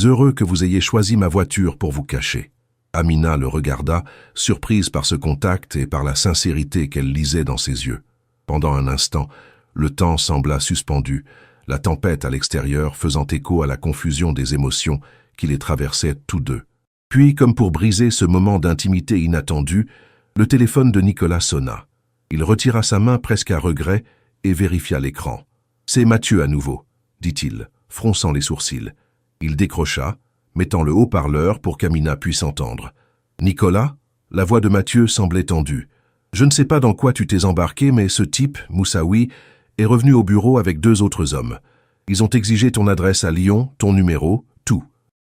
heureux que vous ayez choisi ma voiture pour vous cacher. » Amina le regarda, surprise par ce contact et par la sincérité qu'elle lisait dans ses yeux. Pendant un instant, le temps sembla suspendu, la tempête à l'extérieur faisant écho à la confusion des émotions qui les traversaient tous deux. Puis, comme pour briser ce moment d'intimité inattendue, le téléphone de Nicolas sonna. Il retira sa main presque à regret et vérifia l'écran. « C'est Mathieu à nouveau, » dit-il, fronçant les sourcils. Il décrocha, mettant le haut-parleur pour qu'Amina puisse entendre. « Nicolas ?» La voix de Mathieu semblait tendue. « Je ne sais pas dans quoi tu t'es embarqué, mais ce type, Moussaoui, est revenu au bureau avec 2 autres hommes. Ils ont exigé ton adresse à Lyon, ton numéro, tout.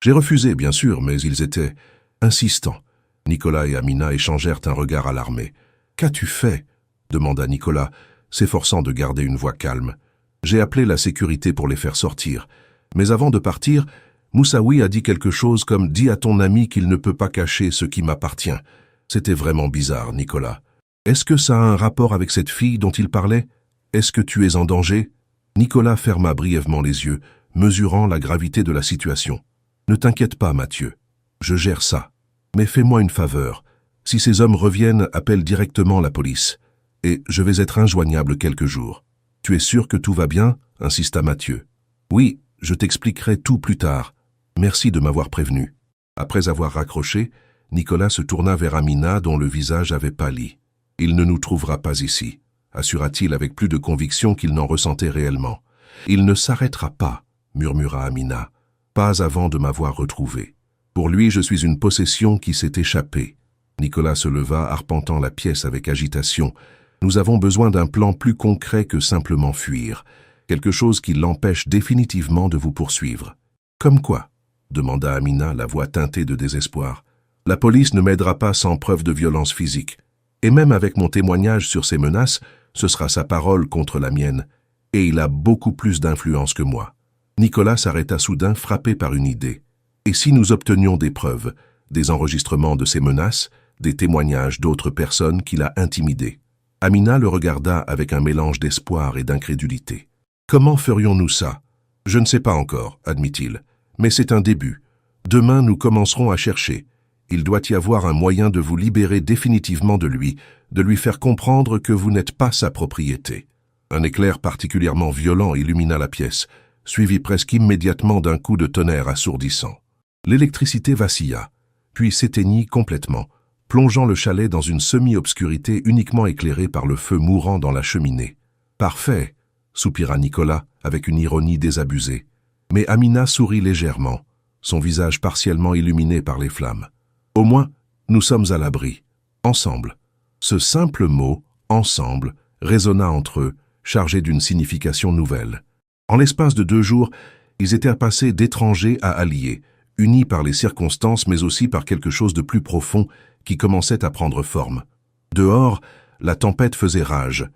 J'ai refusé, bien sûr, mais ils étaient insistants. » Nicolas et Amina échangèrent un regard alarmé. « Qu'as-tu fait ?» demanda Nicolas, s'efforçant de garder une voix calme. « J'ai appelé la sécurité pour les faire sortir. Mais avant de partir, Moussaoui a dit quelque chose comme « Dis à ton ami qu'il ne peut pas cacher ce qui m'appartient. » C'était vraiment bizarre, Nicolas. « Est-ce que ça a un rapport avec cette fille dont il parlait? Est-ce que tu es en danger ?» Nicolas ferma brièvement les yeux, mesurant la gravité de la situation. « Ne t'inquiète pas, Mathieu. Je gère ça. Mais fais-moi une faveur. Si ces hommes reviennent, appelle directement la police. Et je vais être injoignable quelques jours. Tu es sûr que tout va bien ?» insista Mathieu. « Oui, je t'expliquerai tout plus tard. Merci de m'avoir prévenu. » Après avoir raccroché, Nicolas se tourna vers Amina dont le visage avait pâli. « Il ne nous trouvera pas ici, » assura-t-il avec plus de conviction qu'il n'en ressentait réellement. « Il ne s'arrêtera pas, » murmura Amina, « pas avant de m'avoir retrouvé. Pour lui, je suis une possession qui s'est échappée. » Nicolas se leva, arpentant la pièce avec agitation. « Nous avons besoin d'un plan plus concret que simplement fuir. Quelque chose qui l'empêche définitivement de vous poursuivre. »« Comme quoi ?» demanda Amina, la voix teintée de désespoir. « La police ne m'aidera pas sans preuve de violence physique. Et même avec mon témoignage sur ces menaces, ce sera sa parole contre la mienne. Et il a beaucoup plus d'influence que moi. » Nicolas s'arrêta soudain, frappé par une idée. « Et si nous obtenions des preuves, des enregistrements de ces menaces, des témoignages d'autres personnes qu'il a intimidées ?» Amina le regarda avec un mélange d'espoir et d'incrédulité. « Comment ferions-nous ça? Je ne sais pas encore, admit-il, mais c'est un début. Demain, nous commencerons à chercher. Il doit y avoir un moyen de vous libérer définitivement de lui faire comprendre que vous n'êtes pas sa propriété. » Un éclair particulièrement violent illumina la pièce, suivi presque immédiatement d'un coup de tonnerre assourdissant. L'électricité vacilla, puis s'éteignit complètement, plongeant le chalet dans une semi-obscurité uniquement éclairée par le feu mourant dans la cheminée. « Parfait !» soupira Nicolas avec une ironie désabusée. Mais Amina sourit légèrement, son visage partiellement illuminé par les flammes. « Au moins, nous sommes à l'abri. Ensemble. » Ce simple mot, « ensemble », résonna entre eux, chargé d'une signification nouvelle. En l'espace de 2 jours, ils étaient passés d'étrangers à alliés, unis par les circonstances mais aussi par quelque chose de plus profond qui commençait à prendre forme. Dehors, la tempête faisait rage,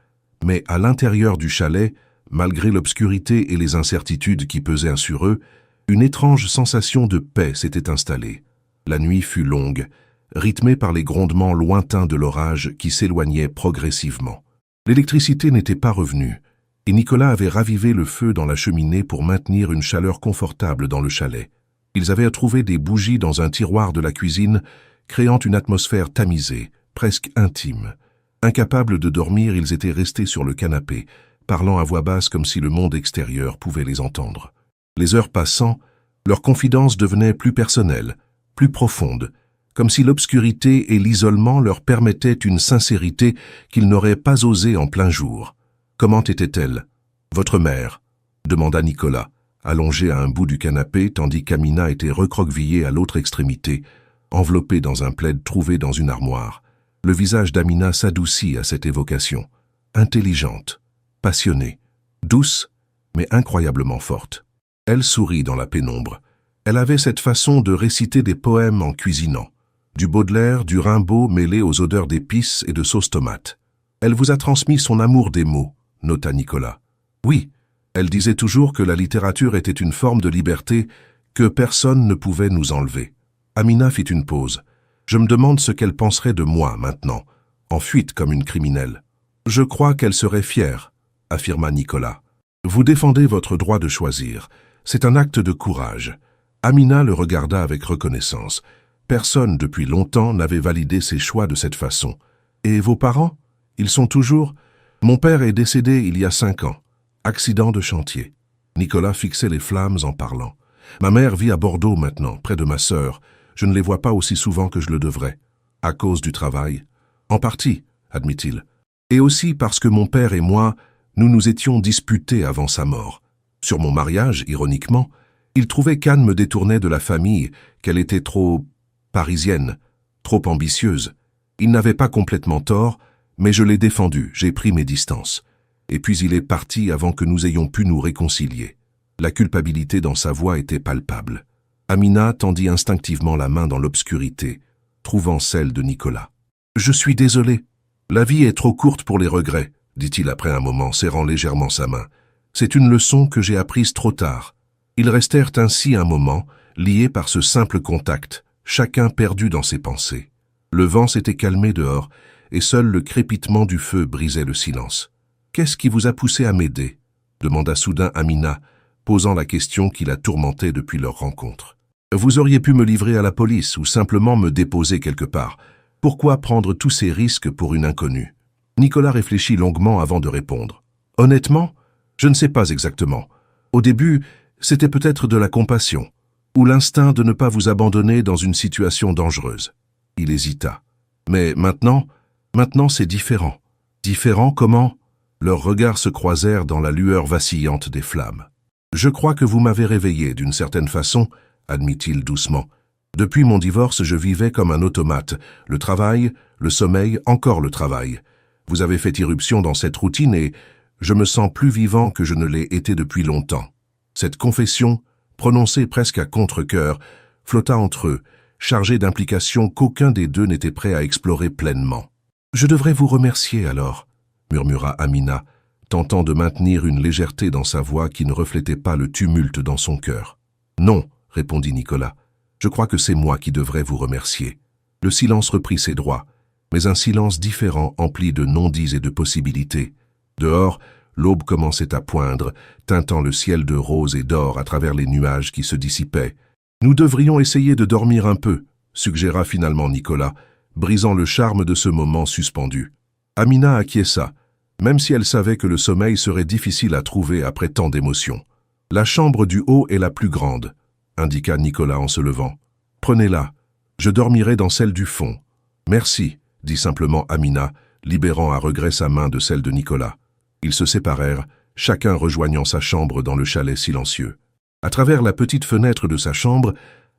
mais à l'intérieur du chalet, malgré l'obscurité et les incertitudes qui pesaient sur eux, une étrange sensation de paix s'était installée. La nuit fut longue, rythmée par les grondements lointains de l'orage qui s'éloignait progressivement. L'électricité n'était pas revenue, et Nicolas avait ravivé le feu dans la cheminée pour maintenir une chaleur confortable dans le chalet. Ils avaient trouvé des bougies dans un tiroir de la cuisine, créant une atmosphère tamisée, presque intime. Incapables de dormir, ils étaient restés sur le canapé, parlant à voix basse comme si le monde extérieur pouvait les entendre. Les heures passant, leur confidence devenait plus personnelle, plus profonde, comme si l'obscurité et l'isolement leur permettaient une sincérité qu'ils n'auraient pas osée en plein jour. « Comment était-elle, votre mère ?» demanda Nicolas, allongé à un bout du canapé tandis qu'Amina était recroquevillée à l'autre extrémité, enveloppée dans un plaid trouvé dans une armoire. Le visage d'Amina s'adoucit à cette évocation. Intelligente, passionnée, douce, mais incroyablement forte. Elle sourit dans la pénombre. Elle avait cette façon de réciter des poèmes en cuisinant. Du Baudelaire, du Rimbaud mêlé aux odeurs d'épices et de sauce tomate. Elle vous a transmis son amour des mots, nota Nicolas. Oui, elle disait toujours que la littérature était une forme de liberté que personne ne pouvait nous enlever. Amina fit une pause. Je me demande ce qu'elle penserait de moi maintenant, en fuite comme une criminelle. Je crois qu'elle serait fière, affirma Nicolas. Vous défendez votre droit de choisir. C'est un acte de courage. Amina le regarda avec reconnaissance. Personne depuis longtemps n'avait validé ses choix de cette façon. Et vos parents? Ils sont toujours... Mon père est décédé il y a 5 ans. Accident de chantier. Nicolas fixait les flammes en parlant. Ma mère vit à Bordeaux maintenant, près de ma sœur. Je ne les vois pas aussi souvent que je le devrais. À cause du travail. En partie, admit-il. Et aussi parce que mon père et moi, nous nous étions disputés avant sa mort. Sur mon mariage, ironiquement, il trouvait qu'Anne me détournait de la famille, qu'elle était trop parisienne, trop ambitieuse. Il n'avait pas complètement tort, mais je l'ai défendu, j'ai pris mes distances. Et puis il est parti avant que nous ayons pu nous réconcilier. La culpabilité dans sa voix était palpable. Amina tendit instinctivement la main dans l'obscurité, trouvant celle de Nicolas. « Je suis désolé. La vie est trop courte pour les regrets, » dit-il après un moment, serrant légèrement sa main. « C'est une leçon que j'ai apprise trop tard. » Ils restèrent ainsi un moment, liés par ce simple contact, chacun perdu dans ses pensées. Le vent s'était calmé dehors, et seul le crépitement du feu brisait le silence. « Qu'est-ce qui vous a poussé à m'aider » demanda soudain Amina, posant la question qui la tourmentait depuis leur rencontre. « Vous auriez pu me livrer à la police ou simplement me déposer quelque part. Pourquoi prendre tous ces risques pour une inconnue ?» Nicolas réfléchit longuement avant de répondre. « Honnêtement, je ne sais pas exactement. Au début, c'était peut-être de la compassion, ou l'instinct de ne pas vous abandonner dans une situation dangereuse. » Il hésita. « Mais maintenant c'est différent. » « Différent comment ?» Leurs regards se croisèrent dans la lueur vacillante des flammes. « Je crois que vous m'avez réveillé d'une certaine façon, » admit-il doucement. « Depuis mon divorce, je vivais comme un automate. Le travail, le sommeil, encore le travail. Vous avez fait irruption dans cette routine et je me sens plus vivant que je ne l'ai été depuis longtemps. » Cette confession, prononcée presque à contre-cœur, flotta entre eux, chargée d'implications qu'aucun des deux n'était prêt à explorer pleinement. « Je devrais vous remercier alors, » murmura Amina, tentant de maintenir une légèreté dans sa voix qui ne reflétait pas le tumulte dans son cœur. « Non, » répondit Nicolas, « je crois que c'est moi qui devrais vous remercier. » Le silence reprit ses droits, mais un silence différent empli de non-dits et de possibilités. Dehors, l'aube commençait à poindre, teintant le ciel de rose et d'or à travers les nuages qui se dissipaient. « Nous devrions essayer de dormir un peu, » suggéra finalement Nicolas, brisant le charme de ce moment suspendu. Amina acquiesça, même si elle savait que le sommeil serait difficile à trouver après tant d'émotions. « La chambre du haut est la plus grande », indiqua Nicolas en se levant. « Prenez-la, je dormirai dans celle du fond. »« Merci », dit simplement Amina, libérant à regret sa main de celle de Nicolas. Ils se séparèrent, chacun rejoignant sa chambre dans le chalet silencieux. À travers la petite fenêtre de sa chambre,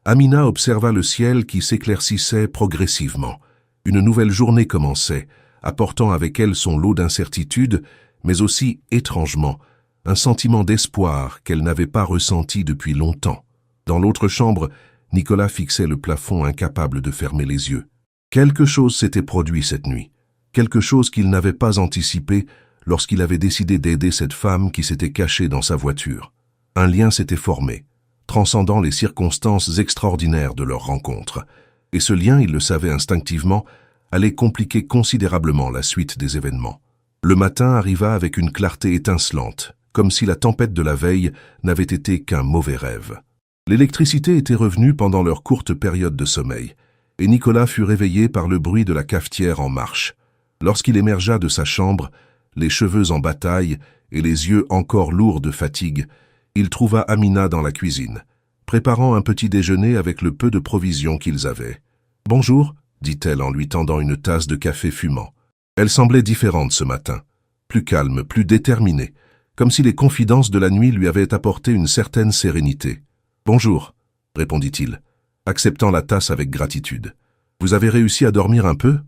Amina observa le ciel qui s'éclaircissait progressivement. Une nouvelle journée commençait, apportant avec elle son lot d'incertitudes, mais aussi, étrangement, un sentiment d'espoir qu'elle n'avait pas ressenti depuis longtemps. Dans l'autre chambre, Nicolas fixait le plafond incapable de fermer les yeux. Quelque chose s'était produit cette nuit, quelque chose qu'il n'avait pas anticipé lorsqu'il avait décidé d'aider cette femme qui s'était cachée dans sa voiture. Un lien s'était formé, transcendant les circonstances extraordinaires de leur rencontre, et ce lien, il le savait instinctivement, allait compliquer considérablement la suite des événements. Le matin arriva avec une clarté étincelante, comme si la tempête de la veille n'avait été qu'un mauvais rêve. L'électricité était revenue pendant leur courte période de sommeil, et Nicolas fut réveillé par le bruit de la cafetière en marche. Lorsqu'il émergea de sa chambre, les cheveux en bataille et les yeux encore lourds de fatigue, il trouva Amina dans la cuisine, préparant un petit déjeuner avec le peu de provisions qu'ils avaient. « Bonjour », dit-elle en lui tendant une tasse de café fumant. Elle semblait différente ce matin, plus calme, plus déterminée, comme si les confidences de la nuit lui avaient apporté une certaine sérénité. « Bonjour », répondit-il, acceptant la tasse avec gratitude. « Vous avez réussi à dormir un peu ?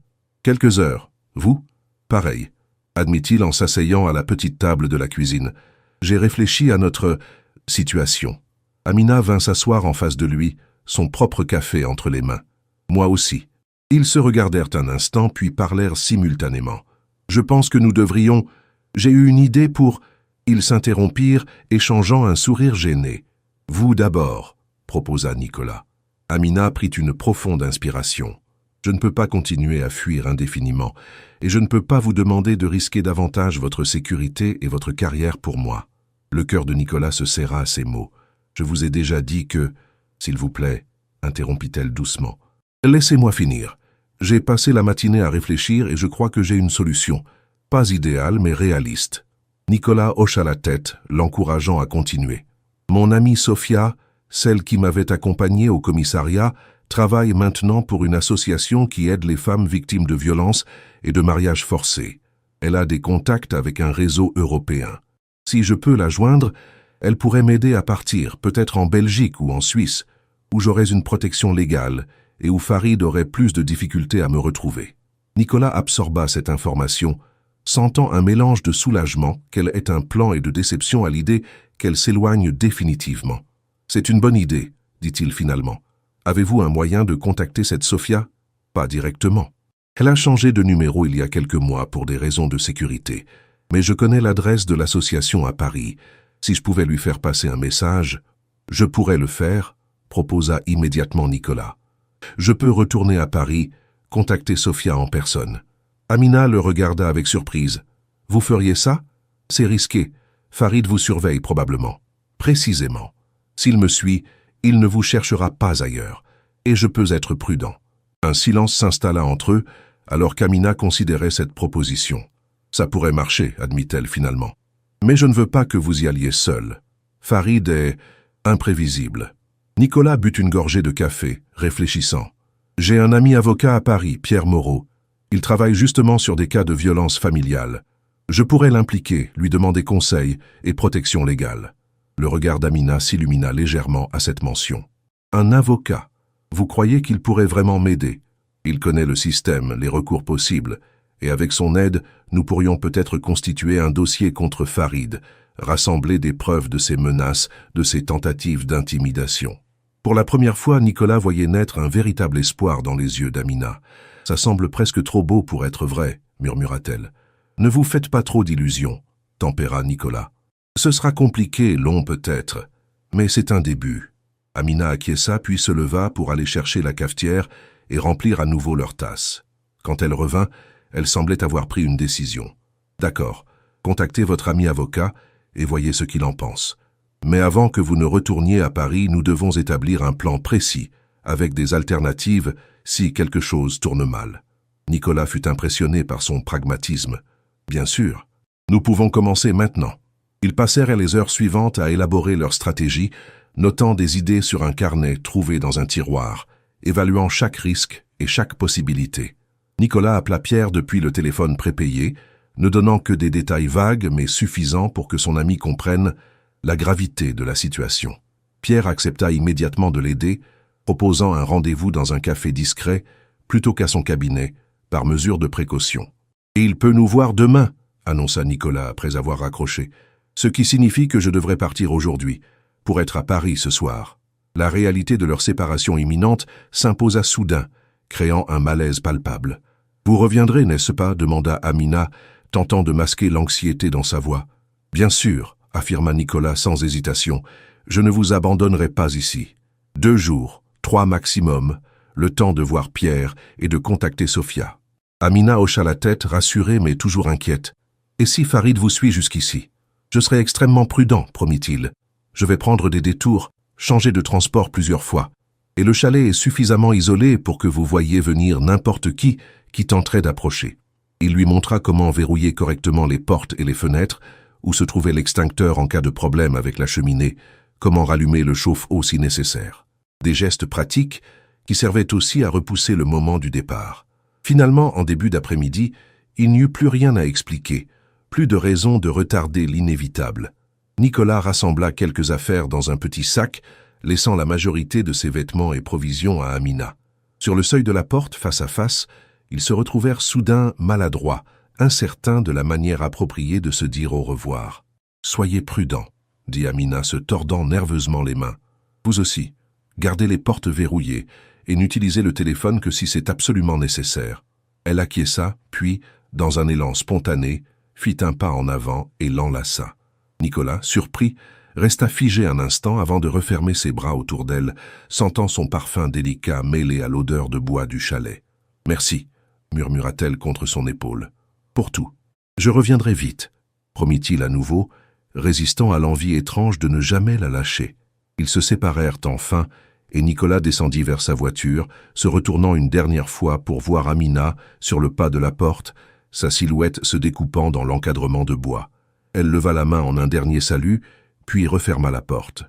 Quelques heures. Vous ? Pareil, » admit-il en s'asseyant à la petite table de la cuisine. « J'ai réfléchi à notre situation. » Amina vint s'asseoir en face de lui, son propre café entre les mains. « Moi aussi. » Ils se regardèrent un instant, puis parlèrent simultanément. « Je pense que nous devrions... J'ai eu une idée pour... » Ils s'interrompirent, échangeant un sourire gêné. « Vous d'abord, » proposa Nicolas. Amina prit une profonde inspiration. « Je ne peux pas continuer à fuir indéfiniment, et je ne peux pas vous demander de risquer davantage votre sécurité et votre carrière pour moi. » Le cœur de Nicolas se serra à ces mots. « Je vous ai déjà dit que... » « S'il vous plaît, » interrompit-elle doucement. « Laissez-moi finir. J'ai passé la matinée à réfléchir et je crois que j'ai une solution. Pas idéale, mais réaliste. » Nicolas hocha la tête, l'encourageant à continuer. « Mon amie Sophia, celle qui m'avait accompagné au commissariat, travaille maintenant pour une association qui aide les femmes victimes de violences et de mariages forcés. Elle a des contacts avec un réseau européen. Si je peux la joindre, elle pourrait m'aider à partir, peut-être en Belgique ou en Suisse, où j'aurais une protection légale et où Farid aurait plus de difficultés à me retrouver. » Nicolas absorba cette information, sentant un mélange de soulagement qu'elle ait un plan et de déception à l'idée qu'elle s'éloigne définitivement. « C'est une bonne idée, » dit-il finalement. « Avez-vous un moyen de contacter cette Sophia ? » « Pas directement. Elle a changé de numéro il y a quelques mois pour des raisons de sécurité, mais je connais l'adresse de l'association à Paris. Si je pouvais lui faire passer un message, je pourrais le faire, » proposa immédiatement Nicolas. « Je peux retourner à Paris, contacter Sophia en personne. » Amina le regarda avec surprise. « Vous feriez ça ? C'est risqué. Farid vous surveille probablement. »« Précisément. S'il me suit, il ne vous cherchera pas ailleurs, et je peux être prudent. » Un silence s'installa entre eux, alors qu'Amina considérait cette proposition. « Ça pourrait marcher, » admit-elle finalement. « Mais je ne veux pas que vous y alliez seul. Farid est imprévisible. » Nicolas but une gorgée de café, réfléchissant. « J'ai un ami avocat à Paris, Pierre Moreau. Il travaille justement sur des cas de violence familiale. Je pourrais l'impliquer, lui demander conseil et protection légale. » Le regard d'Amina s'illumina légèrement à cette mention. « Un avocat. Vous croyez qu'il pourrait vraiment m'aider? Il connaît le système, les recours possibles, et avec son aide, nous pourrions peut-être constituer un dossier contre Farid, rassembler des preuves de ses menaces, de ses tentatives d'intimidation. » Pour la première fois, Nicolas voyait naître un véritable espoir dans les yeux d'Amina. « Ça semble presque trop beau pour être vrai, » murmura-t-elle. « Ne vous faites pas trop d'illusions, » tempéra Nicolas. « Ce sera compliqué, long peut-être, mais c'est un début. » Amina acquiesça puis se leva pour aller chercher la cafetière et remplir à nouveau leur tasse. Quand elle revint, elle semblait avoir pris une décision. « D'accord, contactez votre ami avocat et voyez ce qu'il en pense. Mais avant que vous ne retourniez à Paris, nous devons établir un plan précis, avec des alternatives si quelque chose tourne mal. » Nicolas fut impressionné par son pragmatisme. « Bien sûr, » Nous pouvons commencer maintenant. Ils passèrent les heures suivantes à élaborer leur stratégie, notant des idées sur un carnet trouvé dans un tiroir, évaluant chaque risque et chaque possibilité. Nicolas appela Pierre depuis le téléphone prépayé, ne donnant que des détails vagues mais suffisants pour que son ami comprenne la gravité de la situation. Pierre accepta immédiatement de l'aider, proposant un rendez-vous dans un café discret plutôt qu'à son cabinet, par mesure de précaution. « Et il peut nous voir demain », annonça Nicolas après avoir raccroché, « ce qui signifie que je devrais partir aujourd'hui, pour être à Paris ce soir. » La réalité de leur séparation imminente s'imposa soudain, créant un malaise palpable. « Vous reviendrez, n'est-ce pas ?» demanda Amina, tentant de masquer l'anxiété dans sa voix. « Bien sûr », affirma Nicolas sans hésitation, « je ne vous abandonnerai pas ici. 2 jours, 3 maximum, le temps de voir Pierre et de contacter Sophia. » Amina hocha la tête, rassurée mais toujours inquiète. « Et si Farid vous suit jusqu'ici ? Je serai extrêmement prudent, promit-il. Je vais prendre des détours, changer de transport plusieurs fois. Et le chalet est suffisamment isolé pour que vous voyiez venir n'importe qui tenterait d'approcher. » Il lui montra comment verrouiller correctement les portes et les fenêtres, où se trouvait l'extincteur en cas de problème avec la cheminée, comment rallumer le chauffe-eau si nécessaire. Des gestes pratiques qui servaient aussi à repousser le moment du départ. Finalement, en début d'après-midi, il n'y eut plus rien à expliquer, plus de raison de retarder l'inévitable. Nicolas rassembla quelques affaires dans un petit sac, laissant la majorité de ses vêtements et provisions à Amina. Sur le seuil de la porte, face à face, ils se retrouvèrent soudain maladroits, incertains de la manière appropriée de se dire au revoir. « Soyez prudents », dit Amina, se tordant nerveusement les mains. « Vous aussi, gardez les portes verrouillées et n'utilisez le téléphone que si c'est absolument nécessaire. » Elle acquiesça, puis, dans un élan spontané, fit un pas en avant et l'enlaça. Nicolas, surpris, resta figé un instant avant de refermer ses bras autour d'elle, sentant son parfum délicat mêlé à l'odeur de bois du chalet. « Merci », murmura-t-elle contre son épaule. « Pour tout. Je reviendrai vite », promit-il à nouveau, résistant à l'envie étrange de ne jamais la lâcher. Ils se séparèrent enfin, et Nicolas descendit vers sa voiture, se retournant une dernière fois pour voir Amina sur le pas de la porte, sa silhouette se découpant dans l'encadrement de bois. Elle leva la main en un dernier salut, puis referma la porte.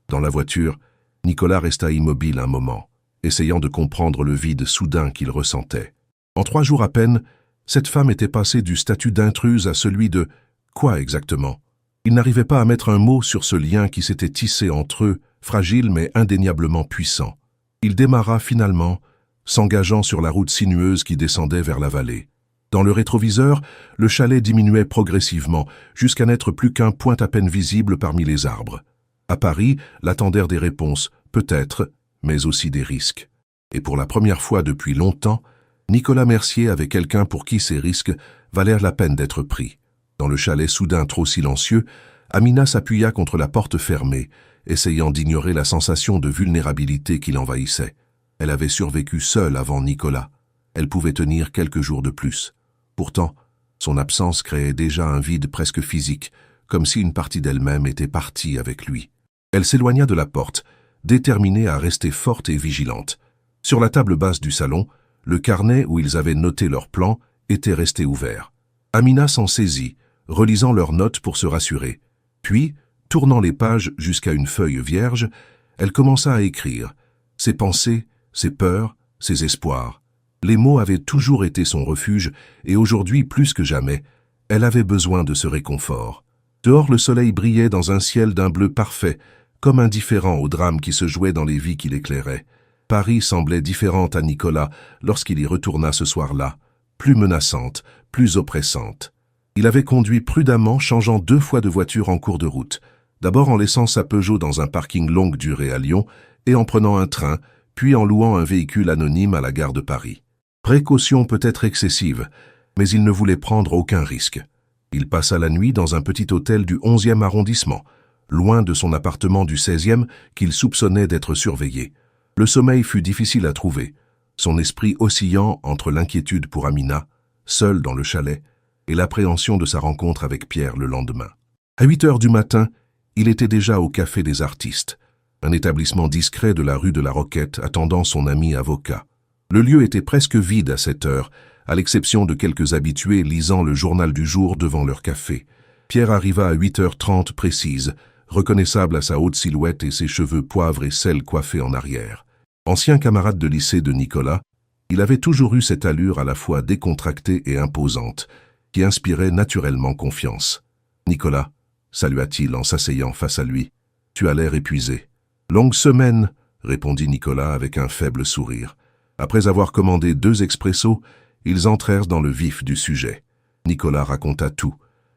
Dans la voiture, Nicolas resta immobile un moment, essayant de comprendre le vide soudain qu'il ressentait. En 3 jours à peine, cette femme était passée du statut d'intruse à celui de « quoi exactement ?» Il n'arrivait pas à mettre un mot sur ce lien qui s'était tissé entre eux, fragile mais indéniablement puissant. Il démarra finalement, s'engageant sur la route sinueuse qui descendait vers la vallée. Dans le rétroviseur, le chalet diminuait progressivement, jusqu'à n'être plus qu'un point à peine visible parmi les arbres. À Paris, l'attendèrent des réponses, peut-être, mais aussi des risques. Et pour la première fois depuis longtemps, Nicolas Mercier avait quelqu'un pour qui ces risques valèrent la peine d'être pris. Dans le chalet soudain trop silencieux, Amina s'appuya contre la porte fermée, essayant d'ignorer la sensation de vulnérabilité qui l'envahissait. Elle avait survécu seule avant Nicolas. Elle pouvait tenir quelques jours de plus. Pourtant, son absence créait déjà un vide presque physique, comme si une partie d'elle-même était partie avec lui. Elle s'éloigna de la porte, déterminée à rester forte et vigilante. Sur la table basse du salon, le carnet où ils avaient noté leurs plans était resté ouvert. Amina s'en saisit, relisant leurs notes pour se rassurer. Puis, tournant les pages jusqu'à une feuille vierge, elle commença à écrire. Ses pensées, ses peurs, ses espoirs. Les mots avaient toujours été son refuge, et aujourd'hui, plus que jamais, elle avait besoin de ce réconfort. Dehors, le soleil brillait dans un ciel d'un bleu parfait, comme indifférent au drame qui se jouait dans les vies qu'il éclairait. Paris semblait différente à Nicolas lorsqu'il y retourna ce soir-là, plus menaçante, plus oppressante. Il avait conduit prudemment, changeant 2 fois de voiture en cours de route, d'abord en laissant sa Peugeot dans un parking longue durée à Lyon et en prenant un train, puis en louant un véhicule anonyme à la gare de Paris. Précaution peut-être excessive, mais il ne voulait prendre aucun risque. Il passa la nuit dans un petit hôtel du 11e arrondissement, loin de son appartement du 16e qu'il soupçonnait d'être surveillé. Le sommeil fut difficile à trouver, son esprit oscillant entre l'inquiétude pour Amina, seule dans le chalet, et l'appréhension de sa rencontre avec Pierre le lendemain. À 8 heures du matin, il était déjà au Café des Artistes, un établissement discret de la rue de la Roquette attendant son ami avocat. Le lieu était presque vide à cette heure, à l'exception de quelques habitués lisant le journal du jour devant leur café. Pierre arriva à 8h30 précise, reconnaissable à sa haute silhouette et ses cheveux poivre et sel coiffés en arrière. Ancien camarade de lycée de Nicolas, il avait toujours eu cette allure à la fois décontractée et imposante, qui inspirait naturellement confiance. « Nicolas » salua-t-il en s'asseyant face à lui. « Tu as l'air épuisé. »« Longue semaine » répondit Nicolas avec un faible sourire. Après avoir commandé 2 expressos, ils entrèrent dans le vif du sujet. Nicolas raconta tout.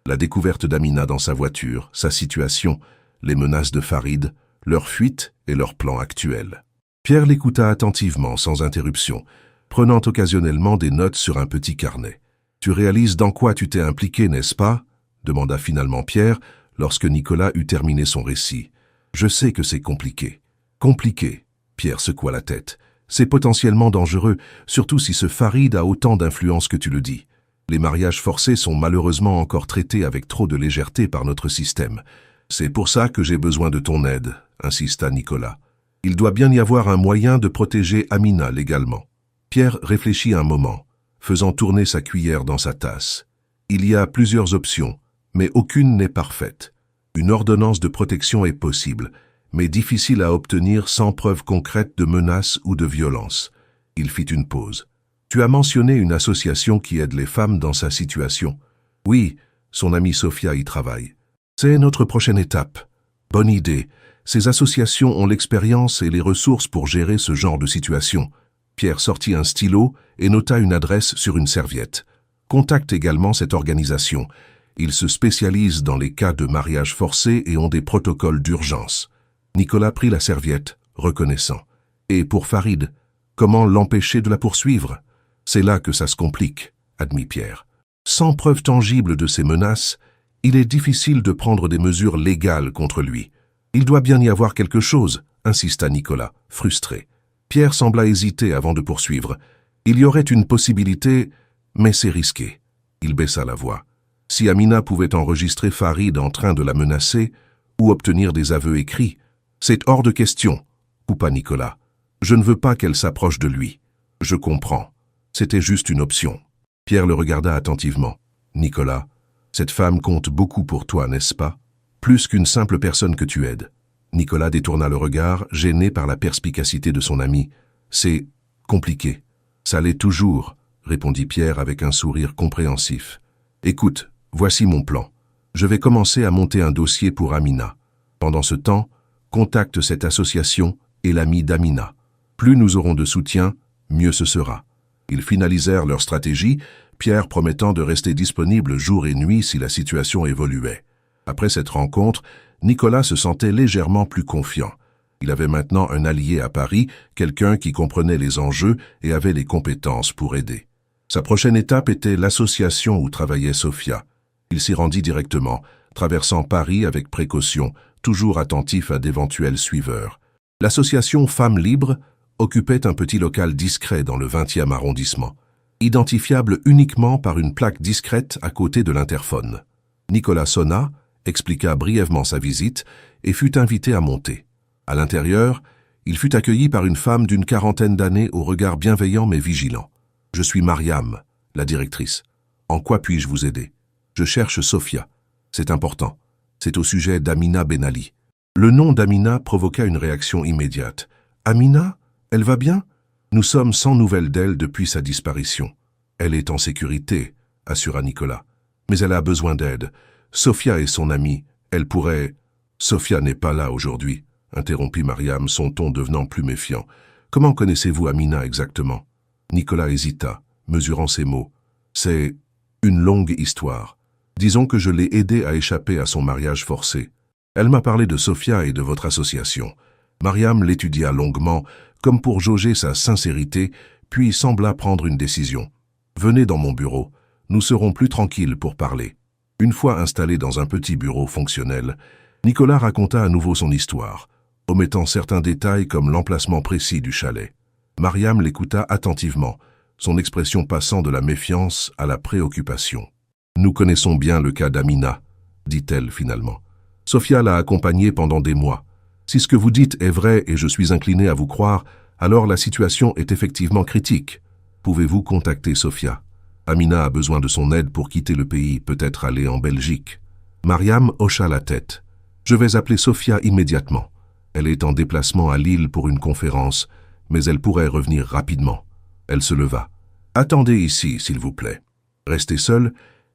La découverte d'Amina dans sa voiture, sa situation, les menaces de Farid, leur fuite et leur plan actuel. Pierre l'écouta attentivement, sans interruption, prenant occasionnellement des notes sur un petit carnet. « Tu réalises dans quoi tu t'es impliqué, n'est-ce pas ?» demanda finalement Pierre, lorsque Nicolas eut terminé son récit. « Je sais que c'est compliqué. »« Compliqué ?» Pierre secoua la tête. « C'est potentiellement dangereux, surtout si ce Farid a autant d'influence que tu le dis. Les mariages forcés sont malheureusement encore traités avec trop de légèreté par notre système. C'est pour ça que j'ai besoin de ton aide, » insista Nicolas. « Il doit bien y avoir un moyen de protéger Amina légalement. » Pierre réfléchit un moment, faisant tourner sa cuillère dans sa tasse. « Il y a plusieurs options, mais aucune n'est parfaite. Une ordonnance de protection est possible, mais difficile à obtenir sans preuve concrète de menace ou de violence. » Il fit une pause. « Tu as mentionné une association qui aide les femmes dans sa situation. » « Oui, son amie Sophia y travaille. » « C'est notre prochaine étape. » « Bonne idée. Ces associations ont l'expérience et les ressources pour gérer ce genre de situation. » Pierre sortit un stylo et nota une adresse sur une serviette. « Contacte également cette organisation. Ils se spécialisent dans les cas de mariage forcé et ont des protocoles d'urgence. » Nicolas prit la serviette, reconnaissant. « Et pour Farid, comment l'empêcher de la poursuivre ? » « C'est là que ça se complique, » admit Pierre. « Sans preuve tangible de ces menaces, il est difficile de prendre des mesures légales contre lui. Il doit bien y avoir quelque chose, » insista Nicolas, frustré. Pierre sembla hésiter avant de poursuivre. Il y aurait une possibilité, mais c'est risqué. Il baissa la voix. Si Amina pouvait enregistrer Farid en train de la menacer ou obtenir des aveux écrits, c'est hors de question, coupa Nicolas. Je ne veux pas qu'elle s'approche de lui. Je comprends. C'était juste une option. Pierre le regarda attentivement. Nicolas, cette femme compte beaucoup pour toi, n'est-ce pas? Plus qu'une simple personne que tu aides. Nicolas détourna le regard, gêné par la perspicacité de son ami. C'est compliqué. Ça l'est toujours, répondit Pierre avec un sourire compréhensif. Écoute, voici mon plan. Je vais commencer à monter un dossier pour Amina. Pendant ce temps, contacte cette association et l'ami d'Amina. Plus nous aurons de soutien, mieux ce sera. Ils finalisèrent leur stratégie, Pierre promettant de rester disponible jour et nuit si la situation évoluait. Après cette rencontre, Nicolas se sentait légèrement plus confiant. Il avait maintenant un allié à Paris, quelqu'un qui comprenait les enjeux et avait les compétences pour aider. Sa prochaine étape était l'association où travaillait Sophia. Il s'y rendit directement, traversant Paris avec précaution, toujours attentif à d'éventuels suiveurs. L'association Femmes Libres occupait un petit local discret dans le 20e arrondissement, identifiable uniquement par une plaque discrète à côté de l'interphone. Nicolas sonna, expliqua brièvement sa visite et fut invité à monter. À l'intérieur, il fut accueilli par une femme d'une 40aine d'années au regard bienveillant mais vigilant. « Je suis Mariam, la directrice. En quoi puis-je vous aider? Je cherche Sophia. C'est important. C'est au sujet d'Amina Ben Ali. » Le nom d'Amina provoqua une réaction immédiate. « Amina? Elle va bien? Nous sommes sans nouvelles d'elle depuis sa disparition. »« Elle est en sécurité, » assura Nicolas. « Mais elle a besoin d'aide. Sophia est son amie. Elle pourrait... »« Sophia n'est pas là aujourd'hui, » interrompit Mariam, son ton devenant plus méfiant. « Comment connaissez-vous Amina exactement ?» Nicolas hésita, mesurant ses mots. « C'est une longue histoire. Disons que je l'ai aidée à échapper à son mariage forcé. Elle m'a parlé de Sophia et de votre association. » Mariam l'étudia longuement, comme pour jauger sa sincérité, puis sembla prendre une décision. « Venez dans mon bureau, nous serons plus tranquilles pour parler. » Une fois installé dans un petit bureau fonctionnel, Nicolas raconta à nouveau son histoire, omettant certains détails comme l'emplacement précis du chalet. Mariam l'écouta attentivement, son expression passant de la méfiance à la préoccupation. « Nous connaissons bien le cas d'Amina, » dit-elle finalement. « Sophia l'a accompagnée pendant des mois. Si ce que vous dites est vrai et je suis incliné à vous croire, alors la situation est effectivement critique. Pouvez-vous contacter Sophia? Amina a besoin de son aide pour quitter le pays, peut-être aller en Belgique. Mariam hocha la tête. Je vais appeler Sofia immédiatement. Elle est en déplacement à Lille pour une conférence, mais elle pourrait revenir rapidement. Elle se leva. Attendez ici, s'il vous plaît. Resté seul,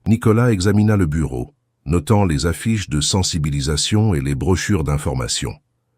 Nicolas examina le bureau, notant les affiches de sensibilisation et les brochures d'information.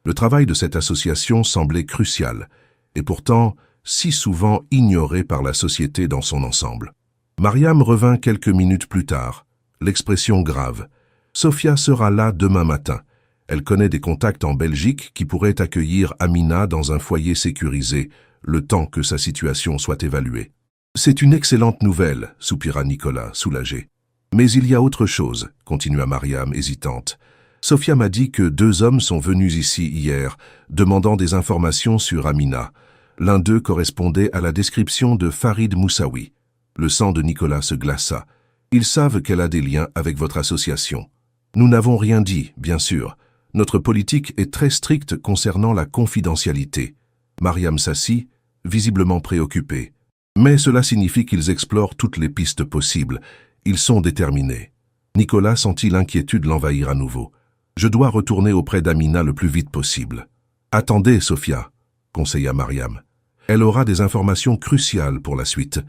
Le travail de cette association semblait crucial, et pourtant si souvent ignoré par la société dans son ensemble. Mariam revint quelques minutes plus tard, l'expression grave. Sofia sera là demain matin. Elle connaît des contacts en Belgique qui pourraient accueillir Amina dans un foyer sécurisé, le temps que sa situation soit évaluée. C'est une excellente nouvelle, soupira Nicolas, soulagé. Mais il y a autre chose, continua Mariam, hésitante. Sofia m'a dit que 2 hommes sont venus ici hier, demandant des informations sur Amina. L'un d'eux correspondait à la description de Farid Moussaoui. Le sang de Nicolas se glaça. Ils savent qu'elle a des liens avec votre association. Nous n'avons rien dit, bien sûr. Notre politique est très stricte concernant la confidentialité. Mariam s'assit, visiblement préoccupée. Mais cela signifie qu'ils explorent toutes les pistes possibles. Ils sont déterminés. Nicolas sentit l'inquiétude l'envahir à nouveau. Je dois retourner auprès d'Amina le plus vite possible. Attendez, Sofia, conseilla Mariam. Elle aura des informations cruciales pour la suite.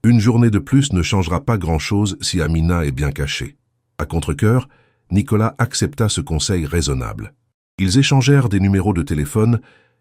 Une journée de plus ne changera pas grand-chose si Amina est bien cachée. À contre-cœur, Nicolas accepta ce conseil raisonnable. Ils échangèrent des numéros de téléphone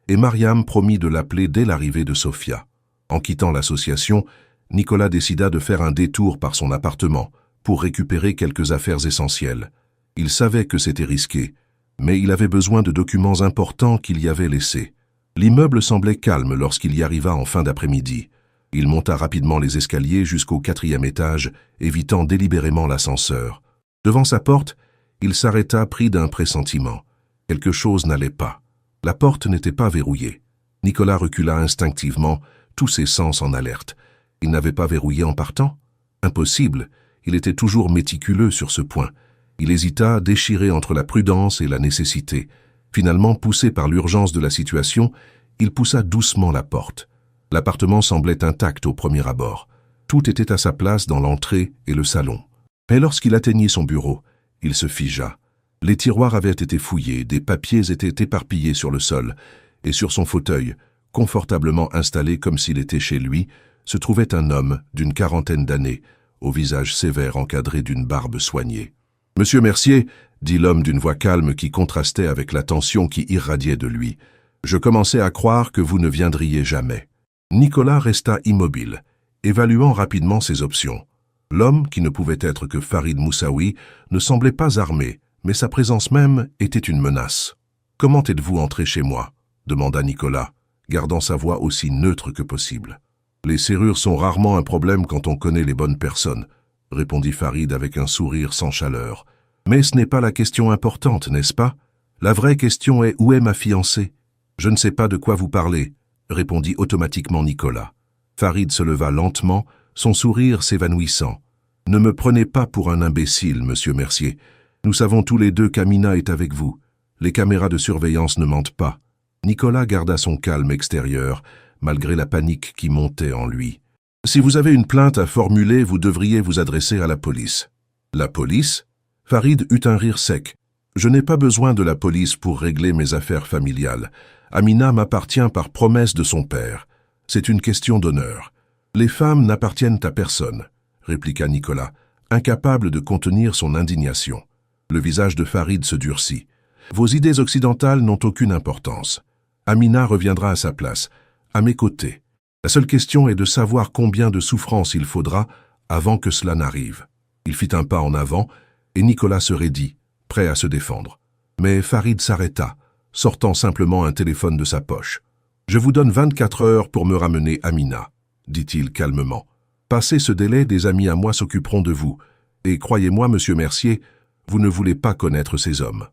et Mariam promit de l'appeler dès l'arrivée de Sofia. En quittant l'association, Nicolas décida de faire un détour par son appartement pour récupérer quelques affaires essentielles. Il savait que c'était risqué, mais il avait besoin de documents importants qu'il y avait laissés. L'immeuble semblait calme lorsqu'il y arriva en fin d'après-midi. Il monta rapidement les escaliers jusqu'au 4e étage, évitant délibérément l'ascenseur. Devant sa porte, il s'arrêta pris d'un pressentiment. Quelque chose n'allait pas. La porte n'était pas verrouillée. Nicolas recula instinctivement, tous ses sens en alerte. Il n'avait pas verrouillé en partant? Impossible, il était toujours méticuleux sur ce point. Il hésita, déchiré entre la prudence et la nécessité. Finalement, poussé par l'urgence de la situation, il poussa doucement la porte. L'appartement semblait intact au premier abord. Tout était à sa place dans l'entrée et le salon. Mais lorsqu'il atteignit son bureau, il se figea. Les tiroirs avaient été fouillés, des papiers étaient éparpillés sur le sol, et sur son fauteuil, confortablement installé comme s'il était chez lui, se trouvait un homme d'une 40aine d'années, au visage sévère encadré d'une barbe soignée. « Monsieur Mercier, » dit l'homme d'une voix calme qui contrastait avec la tension qui irradiait de lui, « je commençais à croire que vous ne viendriez jamais. » Nicolas resta immobile, évaluant rapidement ses options. L'homme, qui ne pouvait être que Farid Moussaoui, ne semblait pas armé, mais sa présence même était une menace. « Comment êtes-vous entré chez moi ?» demanda Nicolas, gardant sa voix aussi neutre que possible. « Les serrures sont rarement un problème quand on connaît les bonnes personnes, » répondit Farid avec un sourire sans chaleur. « Mais ce n'est pas la question importante, n'est-ce pas? La vraie question est où est ma fiancée? Je ne sais pas de quoi vous parlez, » répondit automatiquement Nicolas. Farid se leva lentement, son sourire s'évanouissant. « Ne me prenez pas pour un imbécile, monsieur Mercier. Nous savons tous les deux qu'Amina est avec vous. Les caméras de surveillance ne mentent pas. » Nicolas garda son calme extérieur, malgré la panique qui montait en lui. « Si vous avez une plainte à formuler, vous devriez vous adresser à la police. »« La police ?» Farid eut un rire sec. « Je n'ai pas besoin de la police pour régler mes affaires familiales. Amina m'appartient par promesse de son père. C'est une question d'honneur. Les femmes n'appartiennent à personne, » répliqua Nicolas, incapable de contenir son indignation. Le visage de Farid se durcit. « Vos idées occidentales n'ont aucune importance. Amina reviendra à sa place, à mes côtés. La seule question est de savoir combien de souffrances il faudra avant que cela n'arrive. » Il fit un pas en avant, et Nicolas se raidit, prêt à se défendre. Mais Farid s'arrêta, sortant simplement un téléphone de sa poche. « Je vous donne 24 heures pour me ramener Amina, » dit-il calmement. « Passé ce délai, des amis à moi s'occuperont de vous. Et croyez-moi, monsieur Mercier, vous ne voulez pas connaître ces hommes. »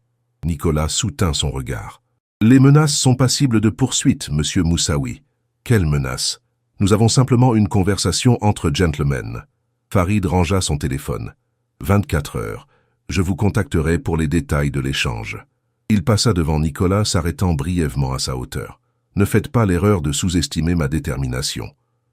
Nicolas soutint son regard. « Les menaces sont passibles de poursuite, monsieur Moussaoui. »« Quelle menace? Nous avons simplement une conversation entre gentlemen. » Farid rangea son téléphone. « 24 heures. Je vous contacterai pour les détails de l'échange. » Il passa devant Nicolas, s'arrêtant brièvement à sa hauteur. « Ne faites pas l'erreur de sous-estimer ma détermination.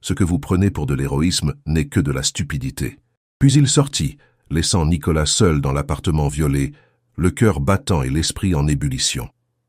Ce que vous prenez pour de l'héroïsme n'est que de la stupidité. Puis il sortit, laissant Nicolas seul dans l'appartement violé, le cœur battant et l'esprit en ébullition.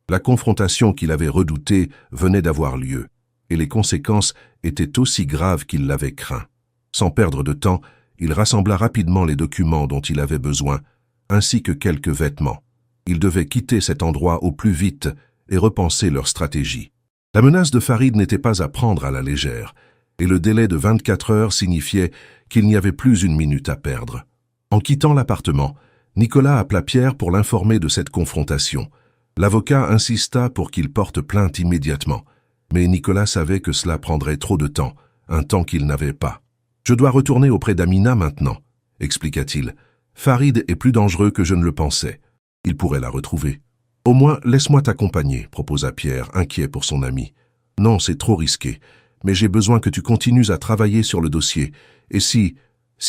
La confrontation qu'il avait redoutée venait d'avoir lieu, et les conséquences étaient aussi graves qu'il l'avait craint. Sans perdre de temps, il rassembla rapidement les documents dont il avait besoin, ainsi que quelques vêtements. Il devait quitter cet endroit au plus vite et repenser leur stratégie. La menace de Farid n'était pas à prendre à la légère, et le délai de 24 heures signifiait qu'il n'y avait plus une minute à perdre. En quittant l'appartement, Nicolas appela Pierre pour l'informer de cette confrontation. L'avocat insista pour qu'il porte plainte immédiatement, mais Nicolas savait que cela prendrait trop de temps, un temps qu'il n'avait pas. « Je dois retourner auprès d'Amina maintenant », expliqua-t-il. « Farid est plus dangereux que je ne le pensais. Il pourrait la retrouver. »« Au moins, laisse-moi t'accompagner », proposa Pierre, inquiet pour son ami. « Non, c'est trop risqué, mais j'ai besoin que tu continues à travailler sur le dossier. Et si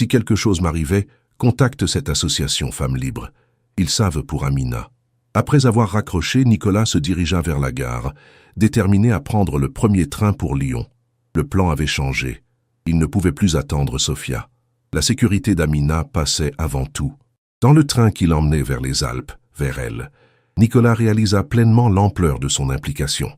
quelque chose m'arrivait, contacte cette association Femmes Libres. Ils savent pour Amina. » Après avoir raccroché, Nicolas se dirigea vers la gare, déterminé à prendre le premier train pour Lyon. Le plan avait changé. Il ne pouvait plus attendre Sofia. La sécurité d'Amina passait avant tout. Dans le train qui l'emmenait vers les Alpes, vers elle, Nicolas réalisa pleinement l'ampleur de son implication.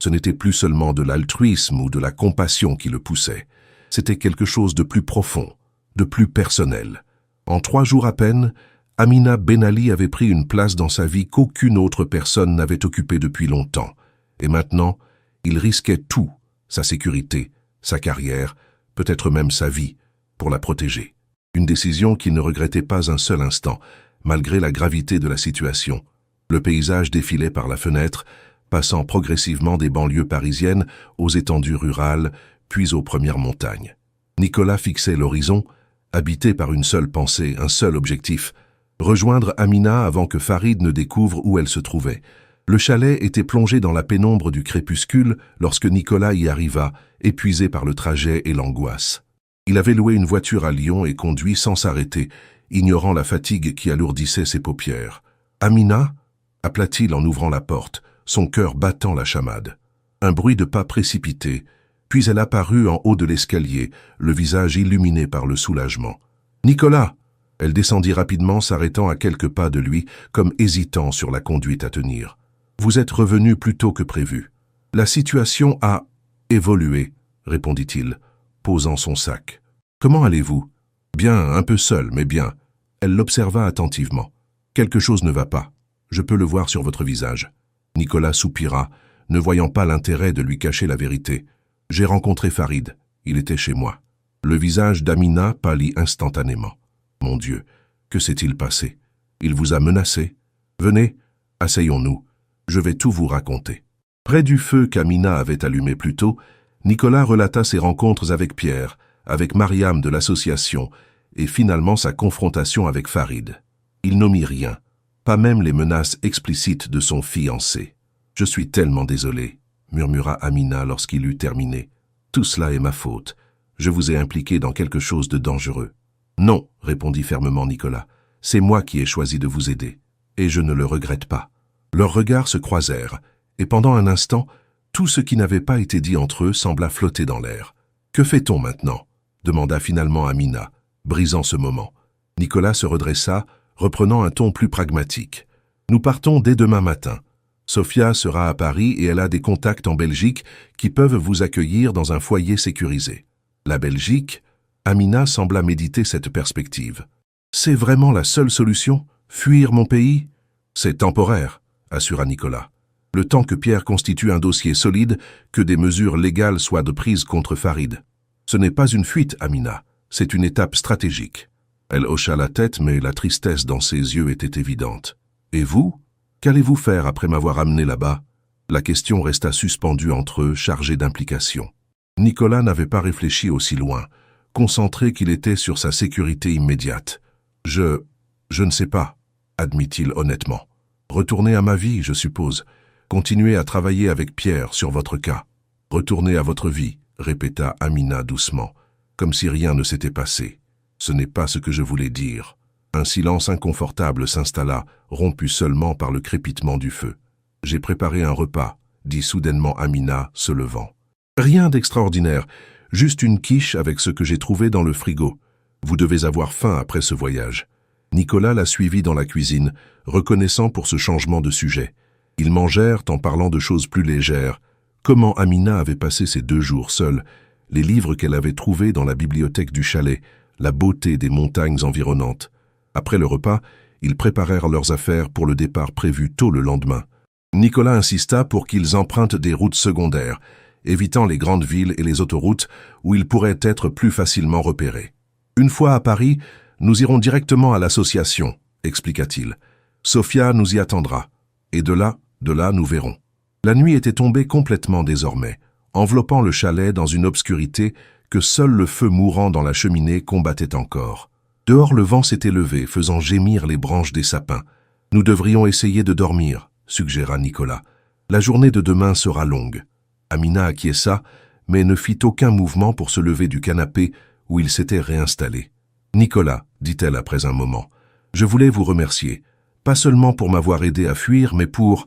Ce n'était plus seulement de l'altruisme ou de la compassion qui le poussait. C'était quelque chose de plus profond, de plus personnel. En 3 jours à peine, Amina Ben Ali avait pris une place dans sa vie qu'aucune autre personne n'avait occupée depuis longtemps. Et maintenant, il risquait tout, sa sécurité, sa carrière, peut-être même sa vie, pour la protéger. Une décision qu'il ne regrettait pas un seul instant, malgré la gravité de la situation. Le paysage défilait par la fenêtre, passant progressivement des banlieues parisiennes aux étendues rurales, puis aux premières montagnes. Nicolas fixait l'horizon, habité par une seule pensée, un seul objectif, rejoindre Amina avant que Farid ne découvre où elle se trouvait. Le chalet était plongé dans la pénombre du crépuscule lorsque Nicolas y arriva, épuisé par le trajet et l'angoisse. Il avait loué une voiture à Lyon et conduit sans s'arrêter, ignorant la fatigue qui alourdissait ses paupières. « Amina » appela-t-il en ouvrant la porte, son cœur battant la chamade. Un bruit de pas précipité, puis elle apparut en haut de l'escalier, le visage illuminé par le soulagement. « Nicolas !» Elle descendit rapidement, s'arrêtant à quelques pas de lui, comme hésitant sur la conduite à tenir. « Vous êtes revenu plus tôt que prévu. La situation a évolué, » répondit-il, posant son sac. « Comment allez-vous ?»« Bien, un peu seul, mais bien. » Elle l'observa attentivement. « Quelque chose ne va pas. Je peux le voir sur votre visage. » Nicolas soupira, ne voyant pas l'intérêt de lui cacher la vérité. « J'ai rencontré Farid. Il était chez moi. » Le visage d'Amina pâlit instantanément. « Mon Dieu, que s'est-il passé? Il vous a menacé? Venez, asseyons-nous. Je vais tout vous raconter. » Près du feu qu'Amina avait allumé plus tôt, Nicolas relata ses rencontres avec Pierre, avec Mariam de l'association, et finalement sa confrontation avec Farid. Il n'omit rien, pas même les menaces explicites de son fiancé. « Je suis tellement désolé, » murmura Amina lorsqu'il eut terminé. « Tout cela est ma faute. Je vous ai impliqué dans quelque chose de dangereux. » « Non, » répondit fermement Nicolas. « C'est moi qui ai choisi de vous aider, et je ne le regrette pas. » Leurs regards se croisèrent, et pendant un instant, tout ce qui n'avait pas été dit entre eux sembla flotter dans l'air. « Que fait-on maintenant » demanda finalement Amina, brisant ce moment. Nicolas se redressa, reprenant un ton plus pragmatique. « Nous partons dès demain matin. Sofia sera à Paris et elle a des contacts en Belgique qui peuvent vous accueillir dans un foyer sécurisé. La Belgique ?» Amina sembla méditer cette perspective. « C'est vraiment la seule solution? Fuir mon pays ?»« C'est temporaire, » assura Nicolas. « Le temps que Pierre constitue un dossier solide, que des mesures légales soient prises contre Farid. Ce n'est pas une fuite, Amina, c'est une étape stratégique. » Elle hocha la tête, mais la tristesse dans ses yeux était évidente. « Et vous? Qu'allez-vous faire après m'avoir amené là-bas ?» La question resta suspendue entre eux, chargée d'implications. Nicolas n'avait pas réfléchi aussi loin, concentré qu'il était sur sa sécurité immédiate. « Je ne sais pas, » admit-il honnêtement. « Retourner à ma vie, je suppose. Continuer à travailler avec Pierre sur votre cas. Retourner à votre vie, » répéta Amina doucement, comme si rien ne s'était passé. « Ce n'est pas ce que je voulais dire. » Un silence inconfortable s'installa, rompu seulement par le crépitement du feu. « J'ai préparé un repas, » dit soudainement Amina, se levant. « Rien d'extraordinaire. Juste une quiche avec ce que j'ai trouvé dans le frigo. Vous devez avoir faim après ce voyage. » Nicolas la suivit dans la cuisine, reconnaissant pour ce changement de sujet. Ils mangèrent en parlant de choses plus légères. Comment Amina avait passé ces 2 jours seule, les livres qu'elle avait trouvés dans la bibliothèque du chalet, la beauté des montagnes environnantes. Après le repas, ils préparèrent leurs affaires pour le départ prévu tôt le lendemain. Nicolas insista pour qu'ils empruntent des routes secondaires, évitant les grandes villes et les autoroutes où ils pourraient être plus facilement repérés. « Une fois à Paris, nous irons directement à l'association, » expliqua-t-il. « Sophia nous y attendra. Et de là, nous verrons. » La nuit était tombée complètement désormais, enveloppant le chalet dans une obscurité que seul le feu mourant dans la cheminée combattait encore. Dehors, le vent s'était levé, faisant gémir les branches des sapins. « Nous devrions essayer de dormir, » suggéra Nicolas. « La journée de demain sera longue. » Amina acquiesça, mais ne fit aucun mouvement pour se lever du canapé où il s'était réinstallé. « Nicolas, dit-elle après un moment, je voulais vous remercier, pas seulement pour m'avoir aidé à fuir, mais pour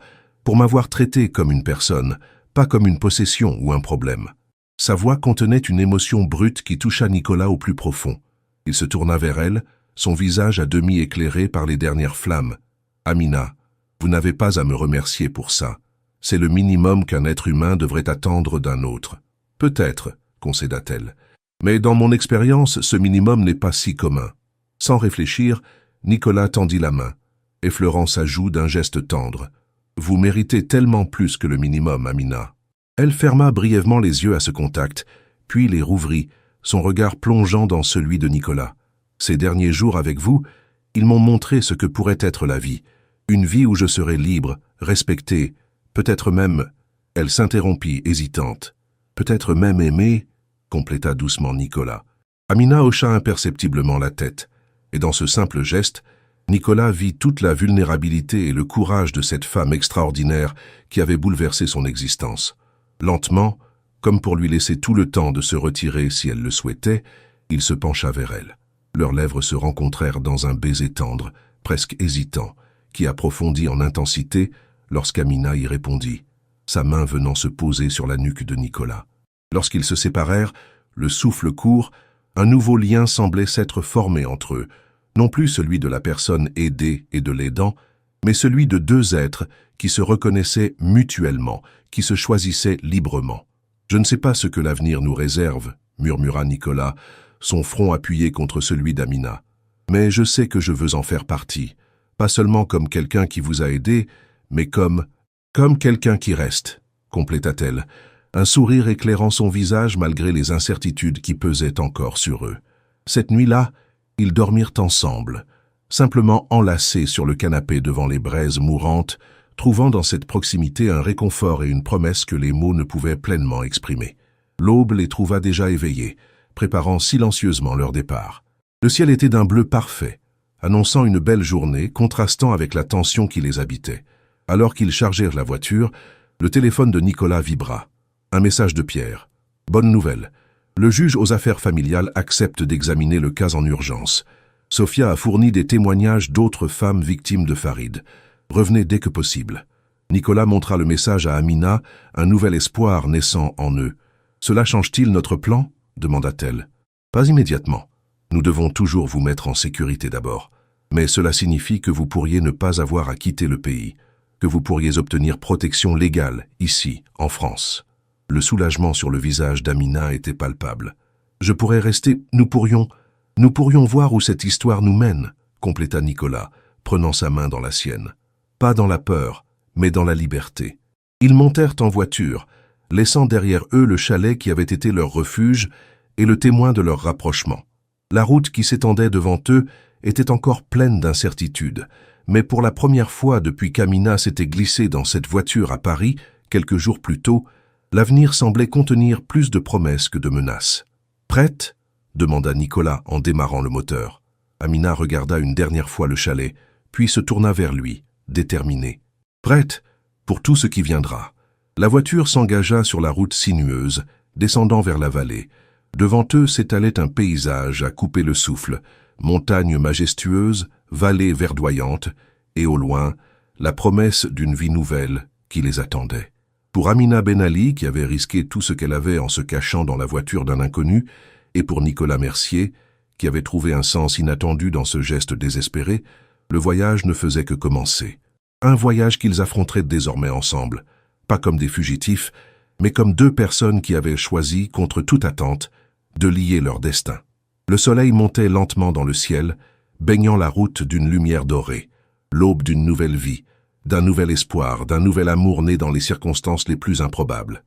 m'avoir traité comme une personne, pas comme une possession ou un problème. » Sa voix contenait une émotion brute qui toucha Nicolas au plus profond. Il se tourna vers elle, son visage à demi éclairé par les dernières flammes. « Amina, vous n'avez pas à me remercier pour ça. C'est le minimum qu'un être humain devrait attendre d'un autre. »« Peut-être, » concéda-t-elle. « Mais dans mon expérience, ce minimum n'est pas si commun. » Sans réfléchir, Nicolas tendit la main, effleurant sa joue d'un geste tendre. « Vous méritez tellement plus que le minimum, Amina. » Elle ferma brièvement les yeux à ce contact, puis les rouvrit, son regard plongeant dans celui de Nicolas. « Ces derniers jours avec vous, ils m'ont montré ce que pourrait être la vie. Une vie où je serais libre, respectée, peut-être même... » Elle s'interrompit, hésitante. « Peut-être même aimée ?» compléta doucement Nicolas. Amina hocha imperceptiblement la tête, et dans ce simple geste, Nicolas vit toute la vulnérabilité et le courage de cette femme extraordinaire qui avait bouleversé son existence. Lentement, comme pour lui laisser tout le temps de se retirer si elle le souhaitait, il se pencha vers elle. Leurs lèvres se rencontrèrent dans un baiser tendre, presque hésitant, qui approfondit en intensité lorsqu'Amina y répondit, sa main venant se poser sur la nuque de Nicolas. Lorsqu'ils se séparèrent, le souffle court, un nouveau lien semblait s'être formé entre eux, non plus celui de la personne aidée et de l'aidant, mais celui de 2 êtres qui se reconnaissaient mutuellement, qui se choisissaient librement. « Je ne sais pas ce que l'avenir nous réserve, » murmura Nicolas, son front appuyé contre celui d'Amina. « Mais je sais que je veux en faire partie, pas seulement comme quelqu'un qui vous a aidé, mais comme quelqu'un qui reste, » compléta-t-elle, un sourire éclairant son visage malgré les incertitudes qui pesaient encore sur eux. Cette nuit-là, ils dormirent ensemble, simplement enlacés sur le canapé devant les braises mourantes, trouvant dans cette proximité un réconfort et une promesse que les mots ne pouvaient pleinement exprimer. L'aube les trouva déjà éveillés, préparant silencieusement leur départ. Le ciel était d'un bleu parfait, annonçant une belle journée, contrastant avec la tension qui les habitait. Alors qu'ils chargèrent la voiture, le téléphone de Nicolas vibra. Un message de Pierre. « Bonne nouvelle. Le juge aux affaires familiales accepte d'examiner le cas en urgence. Sophia a fourni des témoignages d'autres femmes victimes de Farid. Revenez dès que possible. » Nicolas montra le message à Amina, un nouvel espoir naissant en eux. « Cela change-t-il notre plan ?» demanda-t-elle. « Pas immédiatement. Nous devons toujours vous mettre en sécurité d'abord. Mais cela signifie que vous pourriez ne pas avoir à quitter le pays, que vous pourriez obtenir protection légale, ici, en France. » Le soulagement sur le visage d'Amina était palpable. « Je pourrais rester... Nous pourrions voir où cette histoire nous mène, » compléta Nicolas, prenant sa main dans la sienne. Pas dans la peur, mais dans la liberté. Ils montèrent en voiture, laissant derrière eux le chalet qui avait été leur refuge et le témoin de leur rapprochement. La route qui s'étendait devant eux était encore pleine d'incertitudes, mais pour la première fois depuis qu'Amina s'était glissée dans cette voiture à Paris, quelques jours plus tôt, l'avenir semblait contenir plus de promesses que de menaces. « Prête ?» demanda Nicolas en démarrant le moteur. Amina regarda une dernière fois le chalet, puis se tourna vers lui, déterminée. « Prête pour tout ce qui viendra. » La voiture s'engagea sur la route sinueuse, descendant vers la vallée. Devant eux s'étalait un paysage à couper le souffle, montagnes majestueuses, vallées verdoyantes, et au loin, la promesse d'une vie nouvelle qui les attendait. Pour Amina Ben Ali, qui avait risqué tout ce qu'elle avait en se cachant dans la voiture d'un inconnu, et pour Nicolas Mercier, qui avait trouvé un sens inattendu dans ce geste désespéré, le voyage ne faisait que commencer. Un voyage qu'ils affronteraient désormais ensemble, pas comme des fugitifs, mais comme deux personnes qui avaient choisi, contre toute attente, de lier leur destin. Le soleil montait lentement dans le ciel, baignant la route d'une lumière dorée, l'aube d'une nouvelle vie, d'un nouvel espoir, d'un nouvel amour né dans les circonstances les plus improbables.